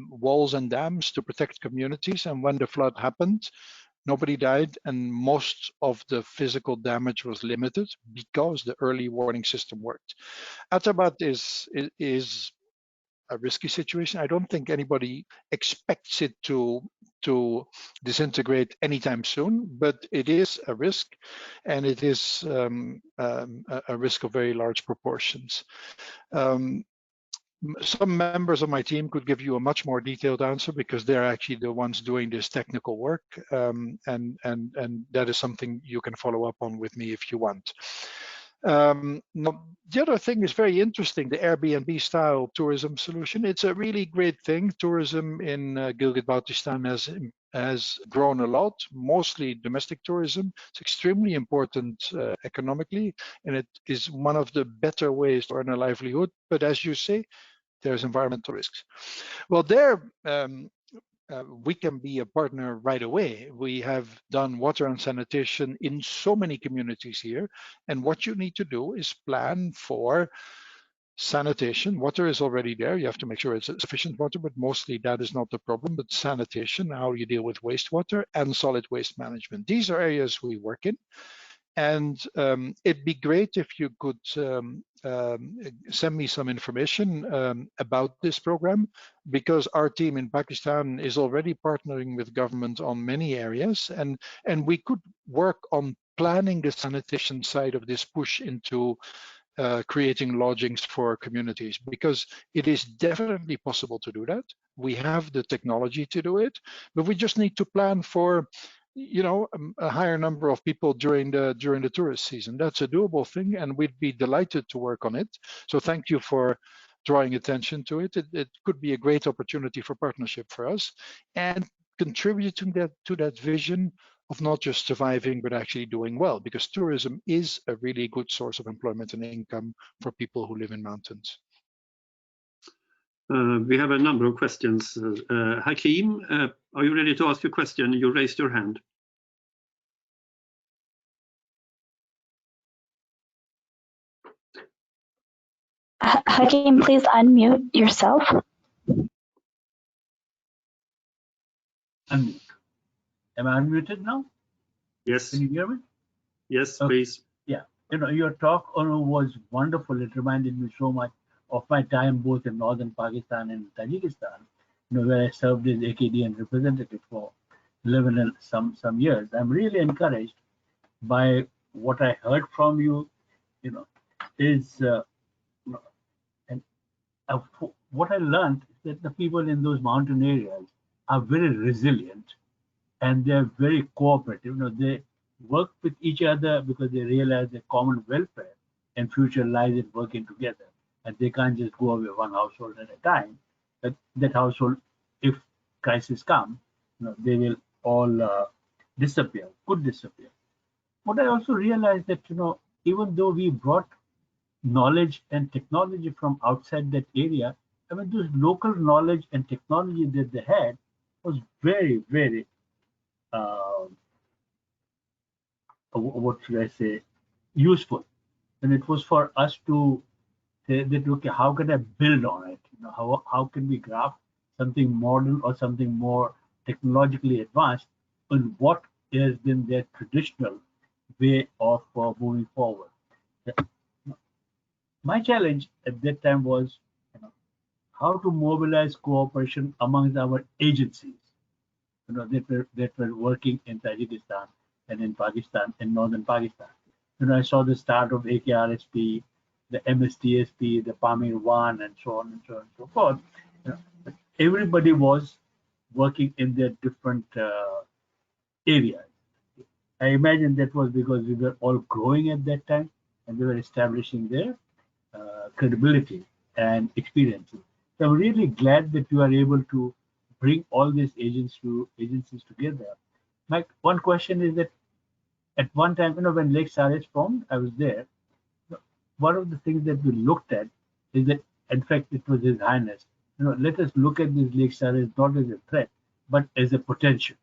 Speaker 2: walls and dams to protect communities. And when the flood happened, nobody died, and most of the physical damage was limited because the early warning system worked. Atabat is a risky situation. I don't think anybody expects it to disintegrate anytime soon, but it is a risk, and it is a risk of very large proportions. Some members of my team could give you a much more detailed answer because they're actually the ones doing this technical work, and that is something you can follow up on with me if you want. Now, the other thing is very interesting, the Airbnb style tourism solution. It's a really great thing. Tourism in Gilgit-Baltistan has grown a lot, mostly domestic tourism. It's extremely important economically, and it is one of the better ways to earn a livelihood. But as you say, there's environmental risks. Well, there we can be a partner right away. We have done water and sanitation in so many communities here, and what you need to do is plan for sanitation. Water is already there. You have to make sure it's sufficient water, but mostly that is not the problem. But sanitation, how you deal with wastewater, and solid waste management. These are areas we work in. And it'd be great if you could send me some information about this program, because our team in Pakistan is already partnering with government on many areas, and we could work on planning the sanitation side of this push into creating lodgings for communities, because it is definitely possible to do that. We have the technology to do it, but we just need to plan for, you know, a higher number of people during the tourist season. That's a doable thing, and we'd be delighted to work on it. So thank you for drawing attention to it. It could be a great opportunity for partnership for us, and contributing to that vision of not just surviving, but actually doing well, because tourism is a really good source of employment and income for people who live in mountains.
Speaker 1: We have a number of questions. Hakeem, are you ready to ask your question? You raised your hand.
Speaker 4: Hakeem, please unmute yourself.
Speaker 5: Unmute. Am I unmuted now?
Speaker 1: Yes.
Speaker 5: Can you hear me?
Speaker 1: Yes,
Speaker 5: Okay.
Speaker 1: please.
Speaker 5: Yeah. You know, your talk, Onno, was wonderful. It reminded me so much of my time both in northern Pakistan and Tajikistan, you know, where I served as AKDN representative for 11 and some years. I'm really encouraged by what I heard from you. You know, is and what I learned is that the people in those mountain areas are very resilient, and they're very cooperative. You know, they work with each other because they realize their common welfare and future lies in working together. And they can't just go away one household at a time. That household, if crisis come, you know, they will all disappear, could disappear. But I also realized that, you know, even though we brought knowledge and technology from outside that area, I mean, those local knowledge and technology that they had was very, very what should I say, useful. And it was for us to say that, okay, how can I build on it? You know, how can we graft something modern or something more technologically advanced on what has been their traditional way of moving forward. My challenge at that time was, you know, how to mobilize cooperation amongst our agencies, you know, that were working in Tajikistan and in Pakistan, in northern Pakistan. You know, I saw the start of AKRSP, the MSTSP, the Pamir 1, and so on and so on and so forth. You know, everybody was working in their different areas. I imagine that was because we were all growing at that time. and they were establishing their credibility and experiences. So I'm really glad that you are able to bring all these agencies together. My one question is that at one time, when Lake Sares formed, I was there. One of the things that we looked at is that, in fact, it was His Highness. Let us look at this Lake Sares not as a threat, but as a potential.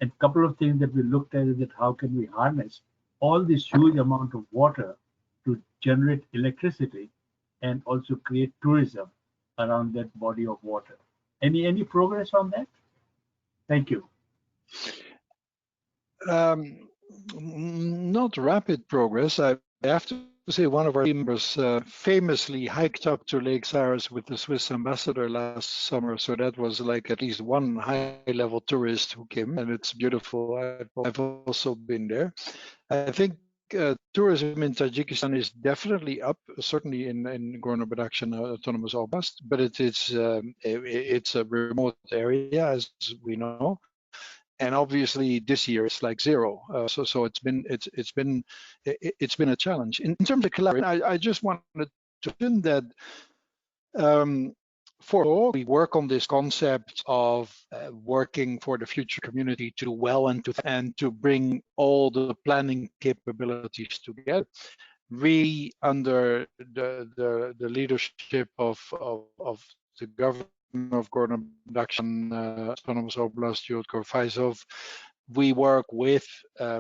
Speaker 5: And a couple of things that we looked at is that how can we harness all this huge amount of water to generate electricity and also create tourism around that body of water. Any progress on that? Thank you.
Speaker 2: Not rapid progress. I have to say one of our members famously hiked up to Lake Sares with the Swiss ambassador last summer. So that was like at least one high-level tourist who came, and it's beautiful. I've also been there. I think tourism in Tajikistan is definitely up, certainly in Gorno-Badakhshan Autonomous Oblast, but it's a remote area, as we know. And obviously this year it's like zero. So it's been a challenge. In terms of collaboration, I just wanted to mention that for all, we work on this concept of working for the future community to do well and to bring all the planning capabilities together, really under the leadership of the government of Gorno-Badakhshan Autonomous Oblast, Yudkor Faizov. We work with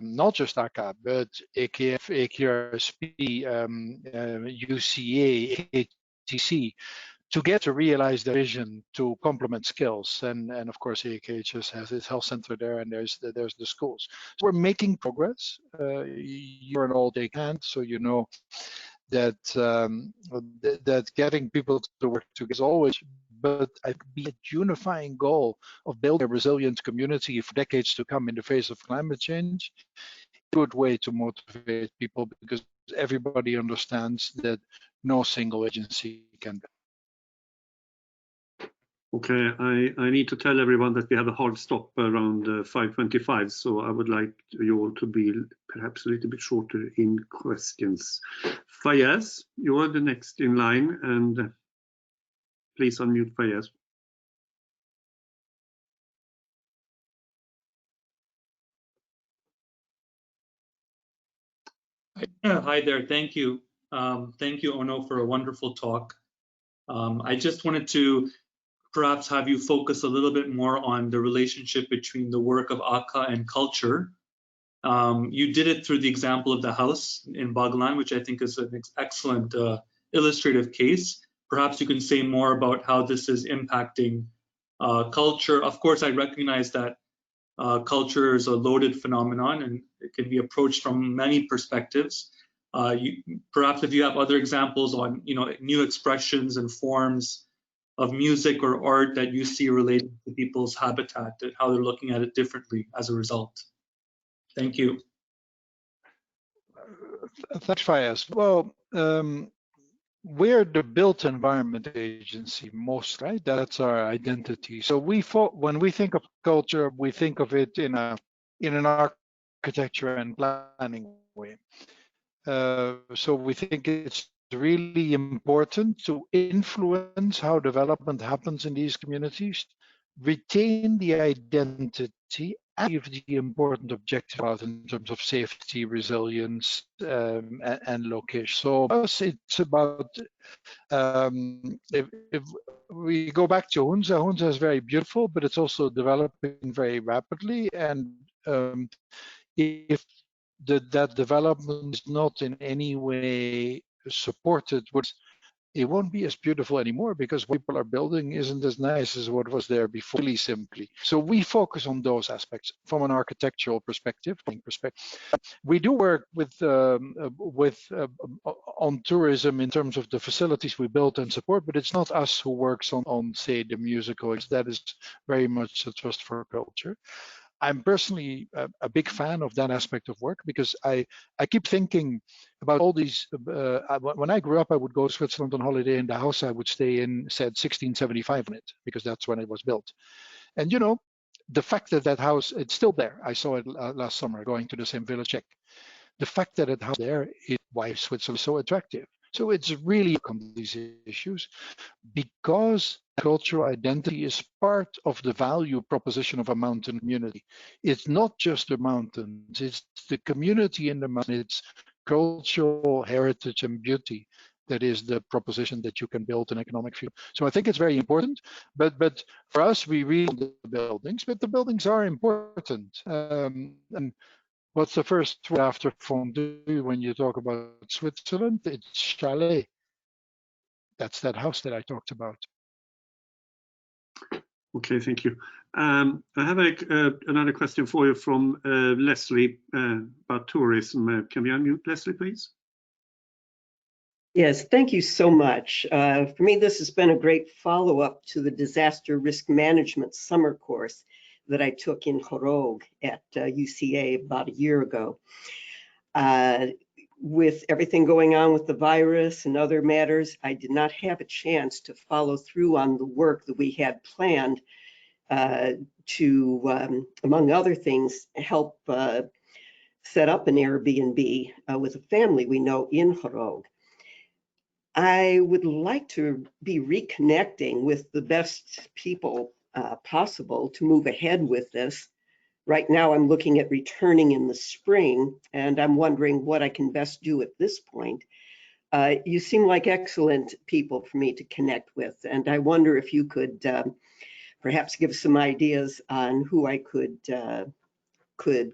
Speaker 2: not just AKAH, but AKF, AKU-ISMC, UCA, ATC, to get to realize the vision to complement skills. And of course, AKHS has its health center there, and there's the schools. So we're making progress. You're an old AKAH, so you know that that getting people to work together is always, but I be a unifying goal of building a resilient community for decades to come in the face of climate change. A good way to motivate people, because everybody understands that no single agency can do.
Speaker 1: Okay, I need to tell everyone that we have a hard stop around 5:25, so I would like you all to be perhaps a little bit shorter in questions. Fayez, you are the next in line, and please unmute Fayez.
Speaker 6: Hi there, thank you. Thank you, Onno, for a wonderful talk. I just wanted to perhaps have you focus a little bit more on the relationship between the work of AKAH and culture. You did it through the example of the house in Baglan, which I think is an excellent illustrative case. Perhaps you can say more about how this is impacting culture. Of course, I recognize that culture is a loaded phenomenon and it can be approached from many perspectives. Perhaps if you have other examples on new expressions and forms of music or art that you see related to people's habitat, and how they're looking at it differently as a result. Thank you.
Speaker 2: Thanks, Fayez. Well, we're the built environment agency most, right? That's our identity. So when we think of culture, we think of it in an architecture and planning way. So we think it's really important to influence how development happens in these communities, retain the identity, and give the important objective out in terms of safety, resilience, and location. So for us, it's about, if we go back to Hunza is very beautiful, but it's also developing very rapidly. And if that development is not in any way supported, it won't be as beautiful anymore, because what people are building isn't as nice as what was there before, really simply. So we focus on those aspects from an architectural perspective. We do work on tourism in terms of the facilities we build and support, but it's not us who works on say, the musical. That is very much a trust for culture. I'm personally a big fan of that aspect of work, because I keep thinking about all these. When I grew up, I would go to Switzerland on holiday, and the house I would stay in said 1675 on it, because that's when it was built. And the fact that house, it's still there. I saw it last summer going to the same village check. the fact that it has there is why Switzerland is so attractive. So it's really on these issues because cultural identity is part of the value proposition of a mountain community. It's not just the mountains, it's the community in the mountain, it's cultural heritage and beauty that is the proposition that you can build an economic future. So I think it's very important, but for us, we read the buildings, but the buildings are important. And what's the first word after fondue when you talk about Switzerland? It's chalet. That's that house that I talked about.
Speaker 1: Okay, thank you. I have another question for you from Leslie about tourism. Can we unmute Leslie, please?
Speaker 7: Yes, thank you so much. For me, this has been a great follow-up to the disaster risk management summer course that I took in Jorog at UCA about a year ago. With everything going on with the virus and other matters, I did not have a chance to follow through on the work that we had planned to, among other things, help set up an Airbnb with a family we know in Jorog. I would like to be reconnecting with the best people possible to move ahead with this. Right now, I'm looking at returning in the spring, and I'm wondering what I can best do at this point. You seem like excellent people for me to connect with, and I wonder if you could perhaps give some ideas on who I could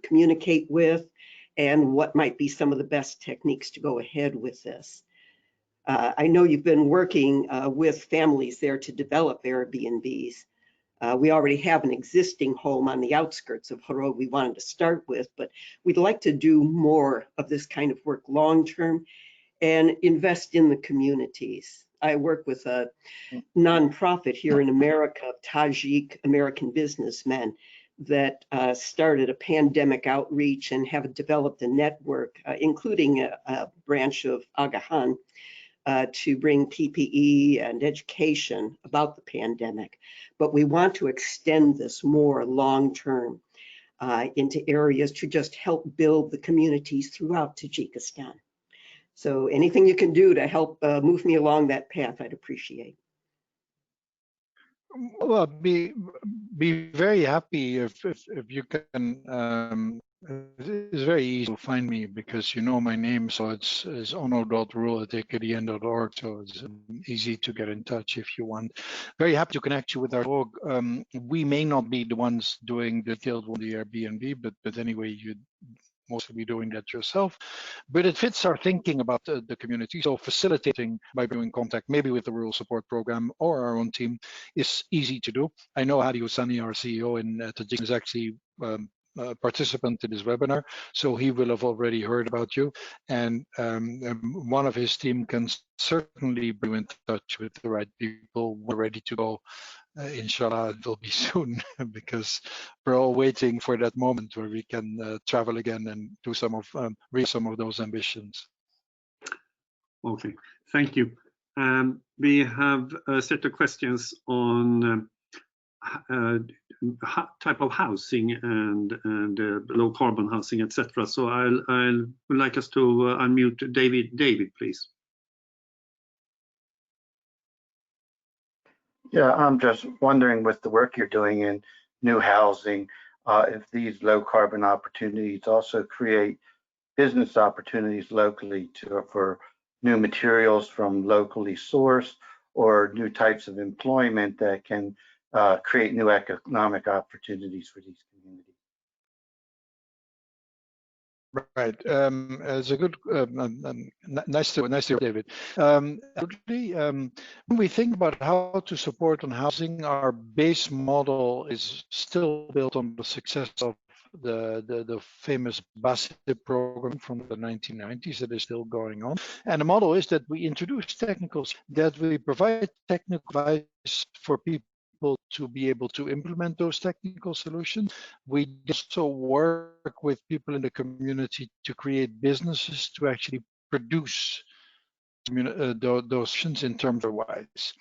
Speaker 7: communicate with and what might be some of the best techniques to go ahead with this. I know you've been working with families there to develop Airbnbs. We already have an existing home on the outskirts of Jorog we wanted to start with, but we'd like to do more of this kind of work long-term and invest in the communities. I work with a nonprofit here in America, Tajik American businessmen that started a pandemic outreach and have developed a network, including a branch of Aga Khan, to bring PPE and education about the pandemic. But we want to extend this more long-term into areas to just help build the communities throughout Tajikistan. So anything you can do to help move me along that path, I'd appreciate.
Speaker 2: Well, be very happy if you can. It's very easy to find me because you know my name, so it's onno.rühl@akdn.org, so it's easy to get in touch if you want. Very happy to connect you with our org. We may not be the ones doing the detailed on the Airbnb, but anyway, you'd mostly be doing that yourself. But it fits our thinking about the community. So facilitating by doing contact, maybe with the rural support program or our own team, is easy to do. I know Hadi Houssani, our CEO in Tajikistan, is actually participant in this webinar, so he will have already heard about you, and one of his team can certainly bring you in touch with the right people. We're ready to go. Inshallah, it will be soon because we're all waiting for that moment where we can travel again and do some of reach some of those ambitions.
Speaker 1: Okay, thank you. We have a set of questions on type of housing and low carbon housing, etc. So I would like us to unmute David. David, please.
Speaker 8: Yeah, I'm just wondering with the work you're doing in new housing, if these low carbon opportunities also create business opportunities locally for new materials from locally sourced or new types of employment that can create new economic opportunities for these communities.
Speaker 2: Right. It's a good, nice to hear, David. When we think about how to support on housing, our base model is still built on the success of the famous BASIP program from the 1990s that is still going on. And the model is that we introduce technicals, that we provide technical advice for people to be able to implement those technical solutions. We also work with people in the community to create businesses to actually produce those solutions in terms of wise.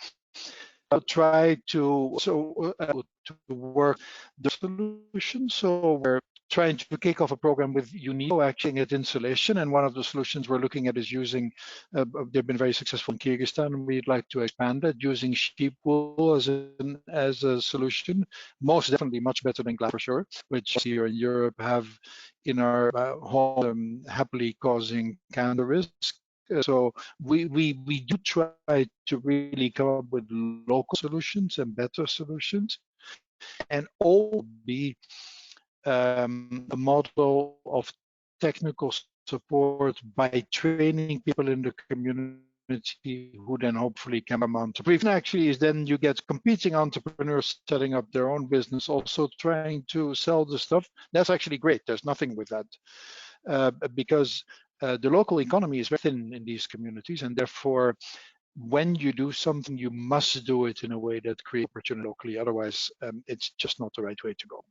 Speaker 2: I'll try to to work the solution, so where trying to kick off a program with UNESCO acting at installation, and one of the solutions we're looking at is using, they've been very successful in Kyrgyzstan, and we'd like to expand it, using sheep wool as a solution, most definitely much better than glass for sure, which here in Europe have in our home happily causing cancer risk. So we do try to really come up with local solutions and better solutions, and all be a model of technical support by training people in the community who then hopefully can come on to brief. Actually, is then you get competing entrepreneurs setting up their own business, also trying to sell the stuff. That's actually great. There's nothing with that because the local economy is very thin in these communities, and therefore, when you do something, you must do it in a way that creates opportunity locally. Otherwise, it's just not the right way to go.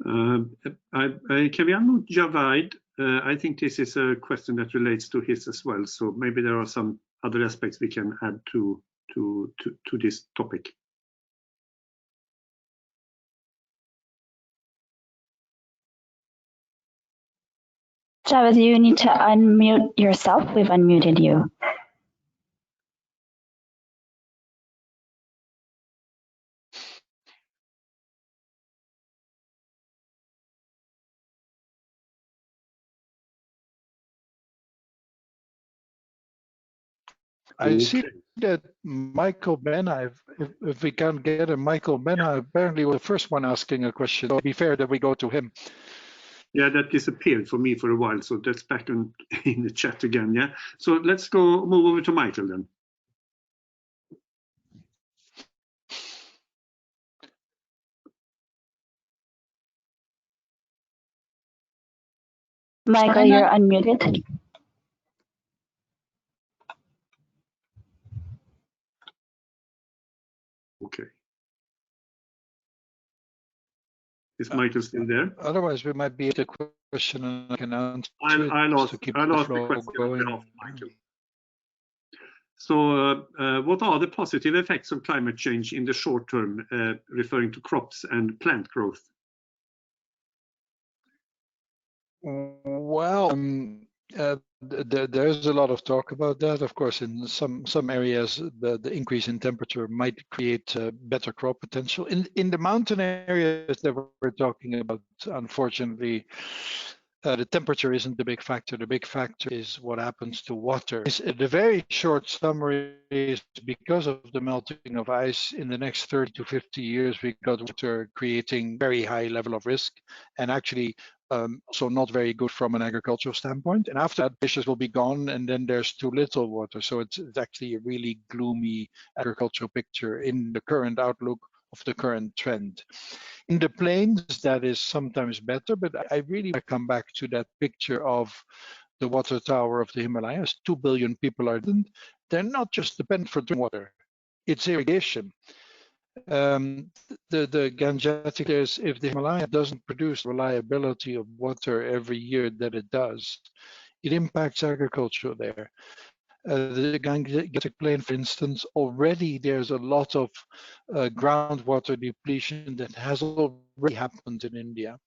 Speaker 1: Can we unmute Javaid? I think this is a question that relates to his as well. So maybe there are some other aspects we can add to this topic.
Speaker 4: Javed, you need to unmute yourself. We've unmuted you.
Speaker 2: I see that Michael Benna, if we can get a Michael Benna, apparently was the first one asking a question. So it'd be fair that we go to him.
Speaker 1: Yeah, that disappeared for me for a while, so that's back in the chat again. Yeah, so let's move over to Michael then.
Speaker 4: Michael, you're unmuted.
Speaker 1: Okay. Is Michael still there?
Speaker 2: Otherwise, we might be at a question and I can answer
Speaker 1: I'll ask
Speaker 2: to keep
Speaker 1: the
Speaker 2: the
Speaker 1: question
Speaker 2: going.
Speaker 1: on behalf of Michael. So what are the positive effects of climate change in the short term, referring to crops and plant growth?
Speaker 2: Well, there's a lot of talk about that. Of course, in some areas, the increase in temperature might create better crop potential. In the mountain areas that we're talking about, unfortunately, the temperature isn't the big factor. The big factor is what happens to water. The very short summary is because of the melting of ice in the next 30 to 50 years, we got water creating very high level of risk and actually so not very good from an agricultural standpoint. And after that, glaciers will be gone, and then there's too little water. So it's actually a really gloomy agricultural picture in the current outlook of the current trend. In the plains, that is sometimes better, but I really want to come back to that picture of the water tower of the Himalayas. 2 billion people are dependent. They're not just dependent for drinking water, it's irrigation. The Gangetic is, if the Himalaya doesn't produce reliability of water every year that it does, it impacts agriculture there. The Gangetic Plain, for instance, already there's a lot of groundwater depletion that has already happened in India.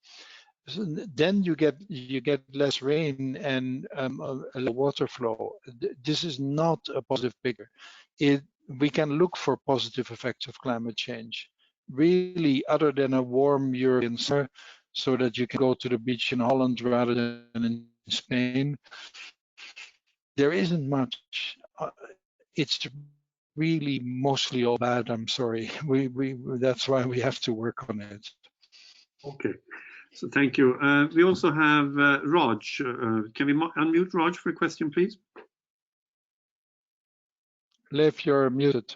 Speaker 2: So then you get less rain and a water flow. This is not a positive picture. We can look for positive effects of climate change, really, other than a warm European summer, so that you can go to the beach in Holland rather than in Spain. There isn't much. It's really mostly all bad. I'm sorry. That's why we have to work on it.
Speaker 1: Okay. So thank you. We also have Raj. Can we unmute Raj for a question, please?
Speaker 2: Leif, you're muted.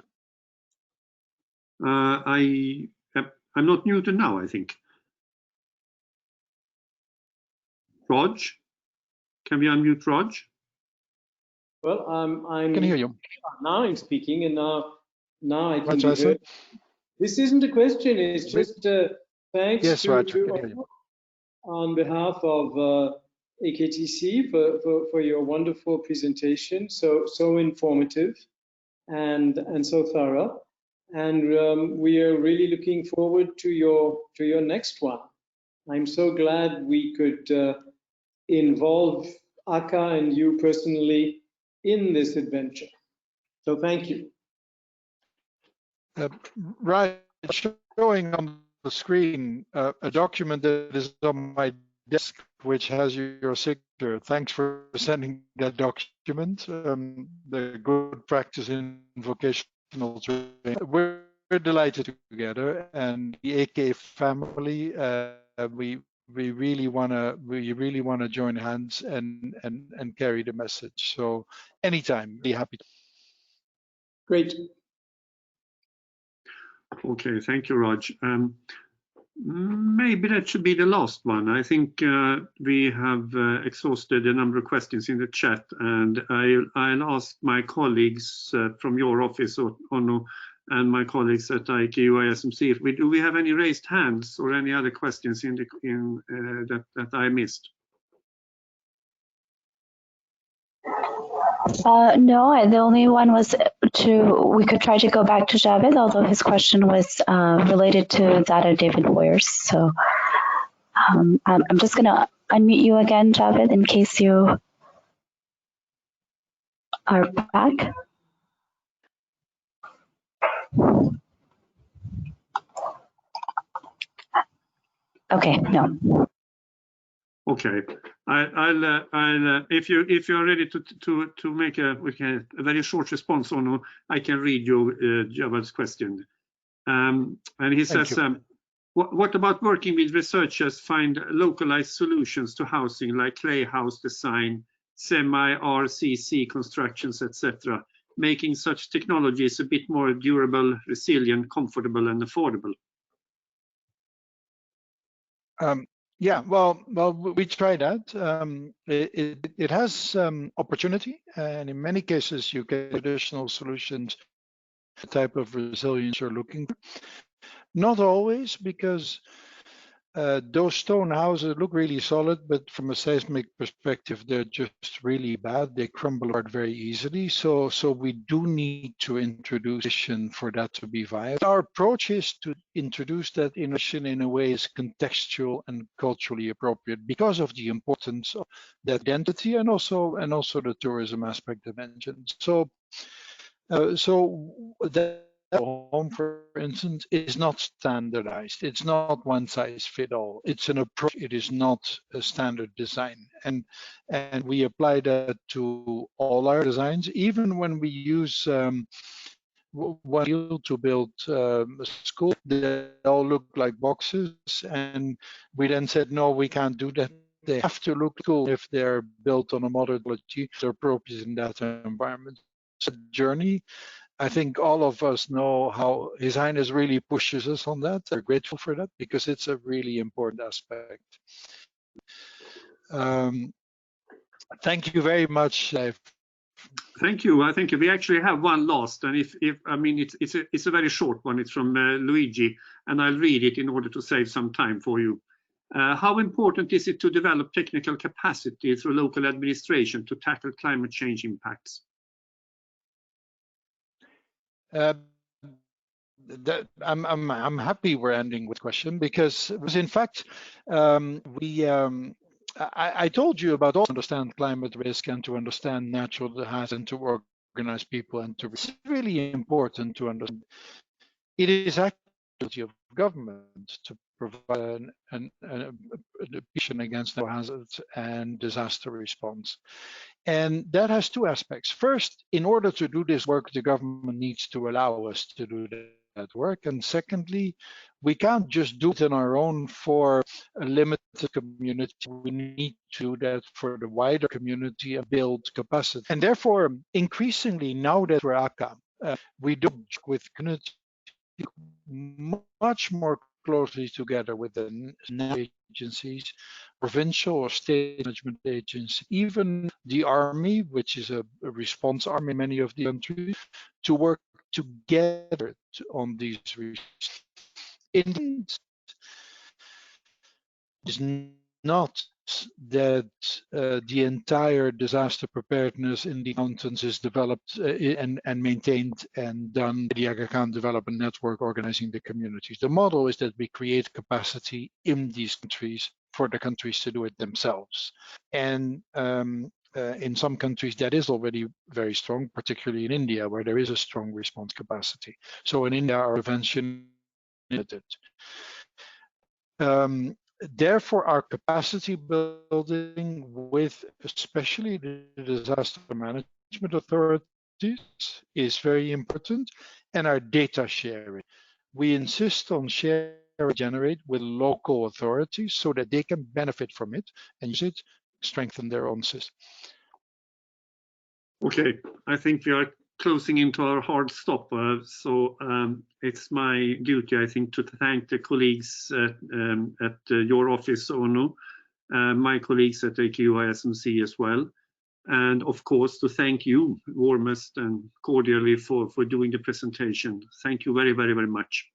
Speaker 1: I'm not muted now, I think. Raj, can we unmute Raj?
Speaker 9: Well, I
Speaker 2: can hear you.
Speaker 9: Now I'm speaking, and now I can
Speaker 2: be heard.
Speaker 9: This isn't a question. It's just thanks
Speaker 2: yes,
Speaker 9: to
Speaker 2: Raj,
Speaker 9: on behalf of AKTC for your wonderful presentation. So informative and so thorough. And we are really looking forward to your next one. I'm so glad we could involve AKAH and you personally in this adventure. So thank you.
Speaker 2: Right, showing on the screen a document that is on my desk, which has your signature. Thanks for sending that document. The good practice in vocational training. We're delighted together, and the AKAH family. We really wanna join hands and carry the message. So anytime, be happy.
Speaker 9: Great.
Speaker 1: Okay, thank you, Raj. Maybe that should be the last one. I think we have exhausted a number of questions in the chat, and I'll ask my colleagues from your office, Onno, and my colleagues at AKU-ISMC, do we have any raised hands or any other questions that I missed?
Speaker 4: No, the only one was we could try to go back to Javed, although his question was related to that of David Boyers. So I'm just going to unmute you again, Javed, in case you are back. Okay, no.
Speaker 1: Okay, I'll if you're ready to make a very short response, Onno, I can read you Javed's question. And he says, what about working with researchers find localized solutions to housing like clay house design, semi-RCC constructions, etc., making such technologies a bit more durable, resilient, comfortable, and affordable?
Speaker 2: Yeah, well, we try that. It has opportunity, and in many cases, you get additional solutions, the type of resilience you're looking for. Not always, because those stone houses look really solid, but from a seismic perspective, they're just really bad. They crumble apart very easily. So we do need to introduce innovation for that to be viable. Our approach is to introduce that innovation in a way is contextual and culturally appropriate because of the importance of that identity and also the tourism aspect I mentioned. So that home, for instance, is not standardized. It's not one size fit all. It's an approach. It is not a standard design. And we apply that to all our designs, even when we use one field to build a school. They all look like boxes. And we then said, no, we can't do that. They have to look cool if they're built on a modern technology. They're appropriate in that environment. It's a journey. I think all of us know how His Highness really pushes us on that. We're grateful for that because it's a really important aspect. Thank you very much, Leif.
Speaker 1: Thank you. I think we actually have one last, and if I mean it's a very short one. It's from Luigi, and I'll read it in order to save some time for you. How important is it to develop technical capacity through local administration to tackle climate change impacts?
Speaker 2: I'm happy we're ending with question because in fact I told you about all understand climate risk and to understand natural hazards and to organize people and to it's really important to understand. It is actually of government to provide an adaptation against natural hazards and disaster response. And that has two aspects. First, in order to do this work, the government needs to allow us to do that work. And secondly, we can't just do it on our own for a limited community. We need to do that for the wider community and build capacity. And therefore, increasingly, now that we're AKAH, we do work with community much more closely together with the national agencies, provincial or state management agencies, even the army, which is a response army in many of the countries, to work together on these reasons. It is not that the entire disaster preparedness in the mountains is developed and maintained and done by the Aga Khan Development Network organizing the communities. The model is that we create capacity in these countries for the countries to do it themselves. And in some countries that is already very strong, particularly in India, where there is a strong response capacity. So in India, our prevention is limited. Therefore, our capacity building with especially the disaster management authorities is very important, and our data sharing. We insist on sharing generate with local authorities so that they can benefit from it and use it, strengthen their own system.
Speaker 1: Okay, I think we are closing into our hard stop. So it's my duty, I think, to thank the colleagues at your office, Onno, my colleagues at AKU-ISMC as well. And of course, to thank you warmest and cordially for doing the presentation. Thank you very, very, very much.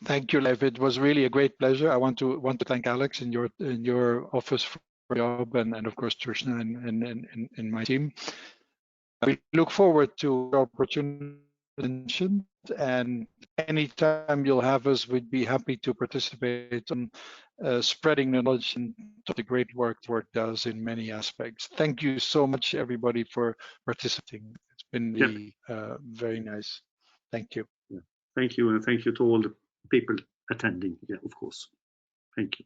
Speaker 2: Thank you, Lev. It was really a great pleasure. I want to thank Alex in your office for your job, and of course Trishna and my team. We look forward to the opportunity, and anytime you'll have us, we'd be happy to participate on spreading the knowledge and the great work does in many aspects. Thank you so much, everybody, for participating. It's been really very nice. Thank you.
Speaker 1: Thank you, and thank you to all the people attending. Yeah, of course. Thank you.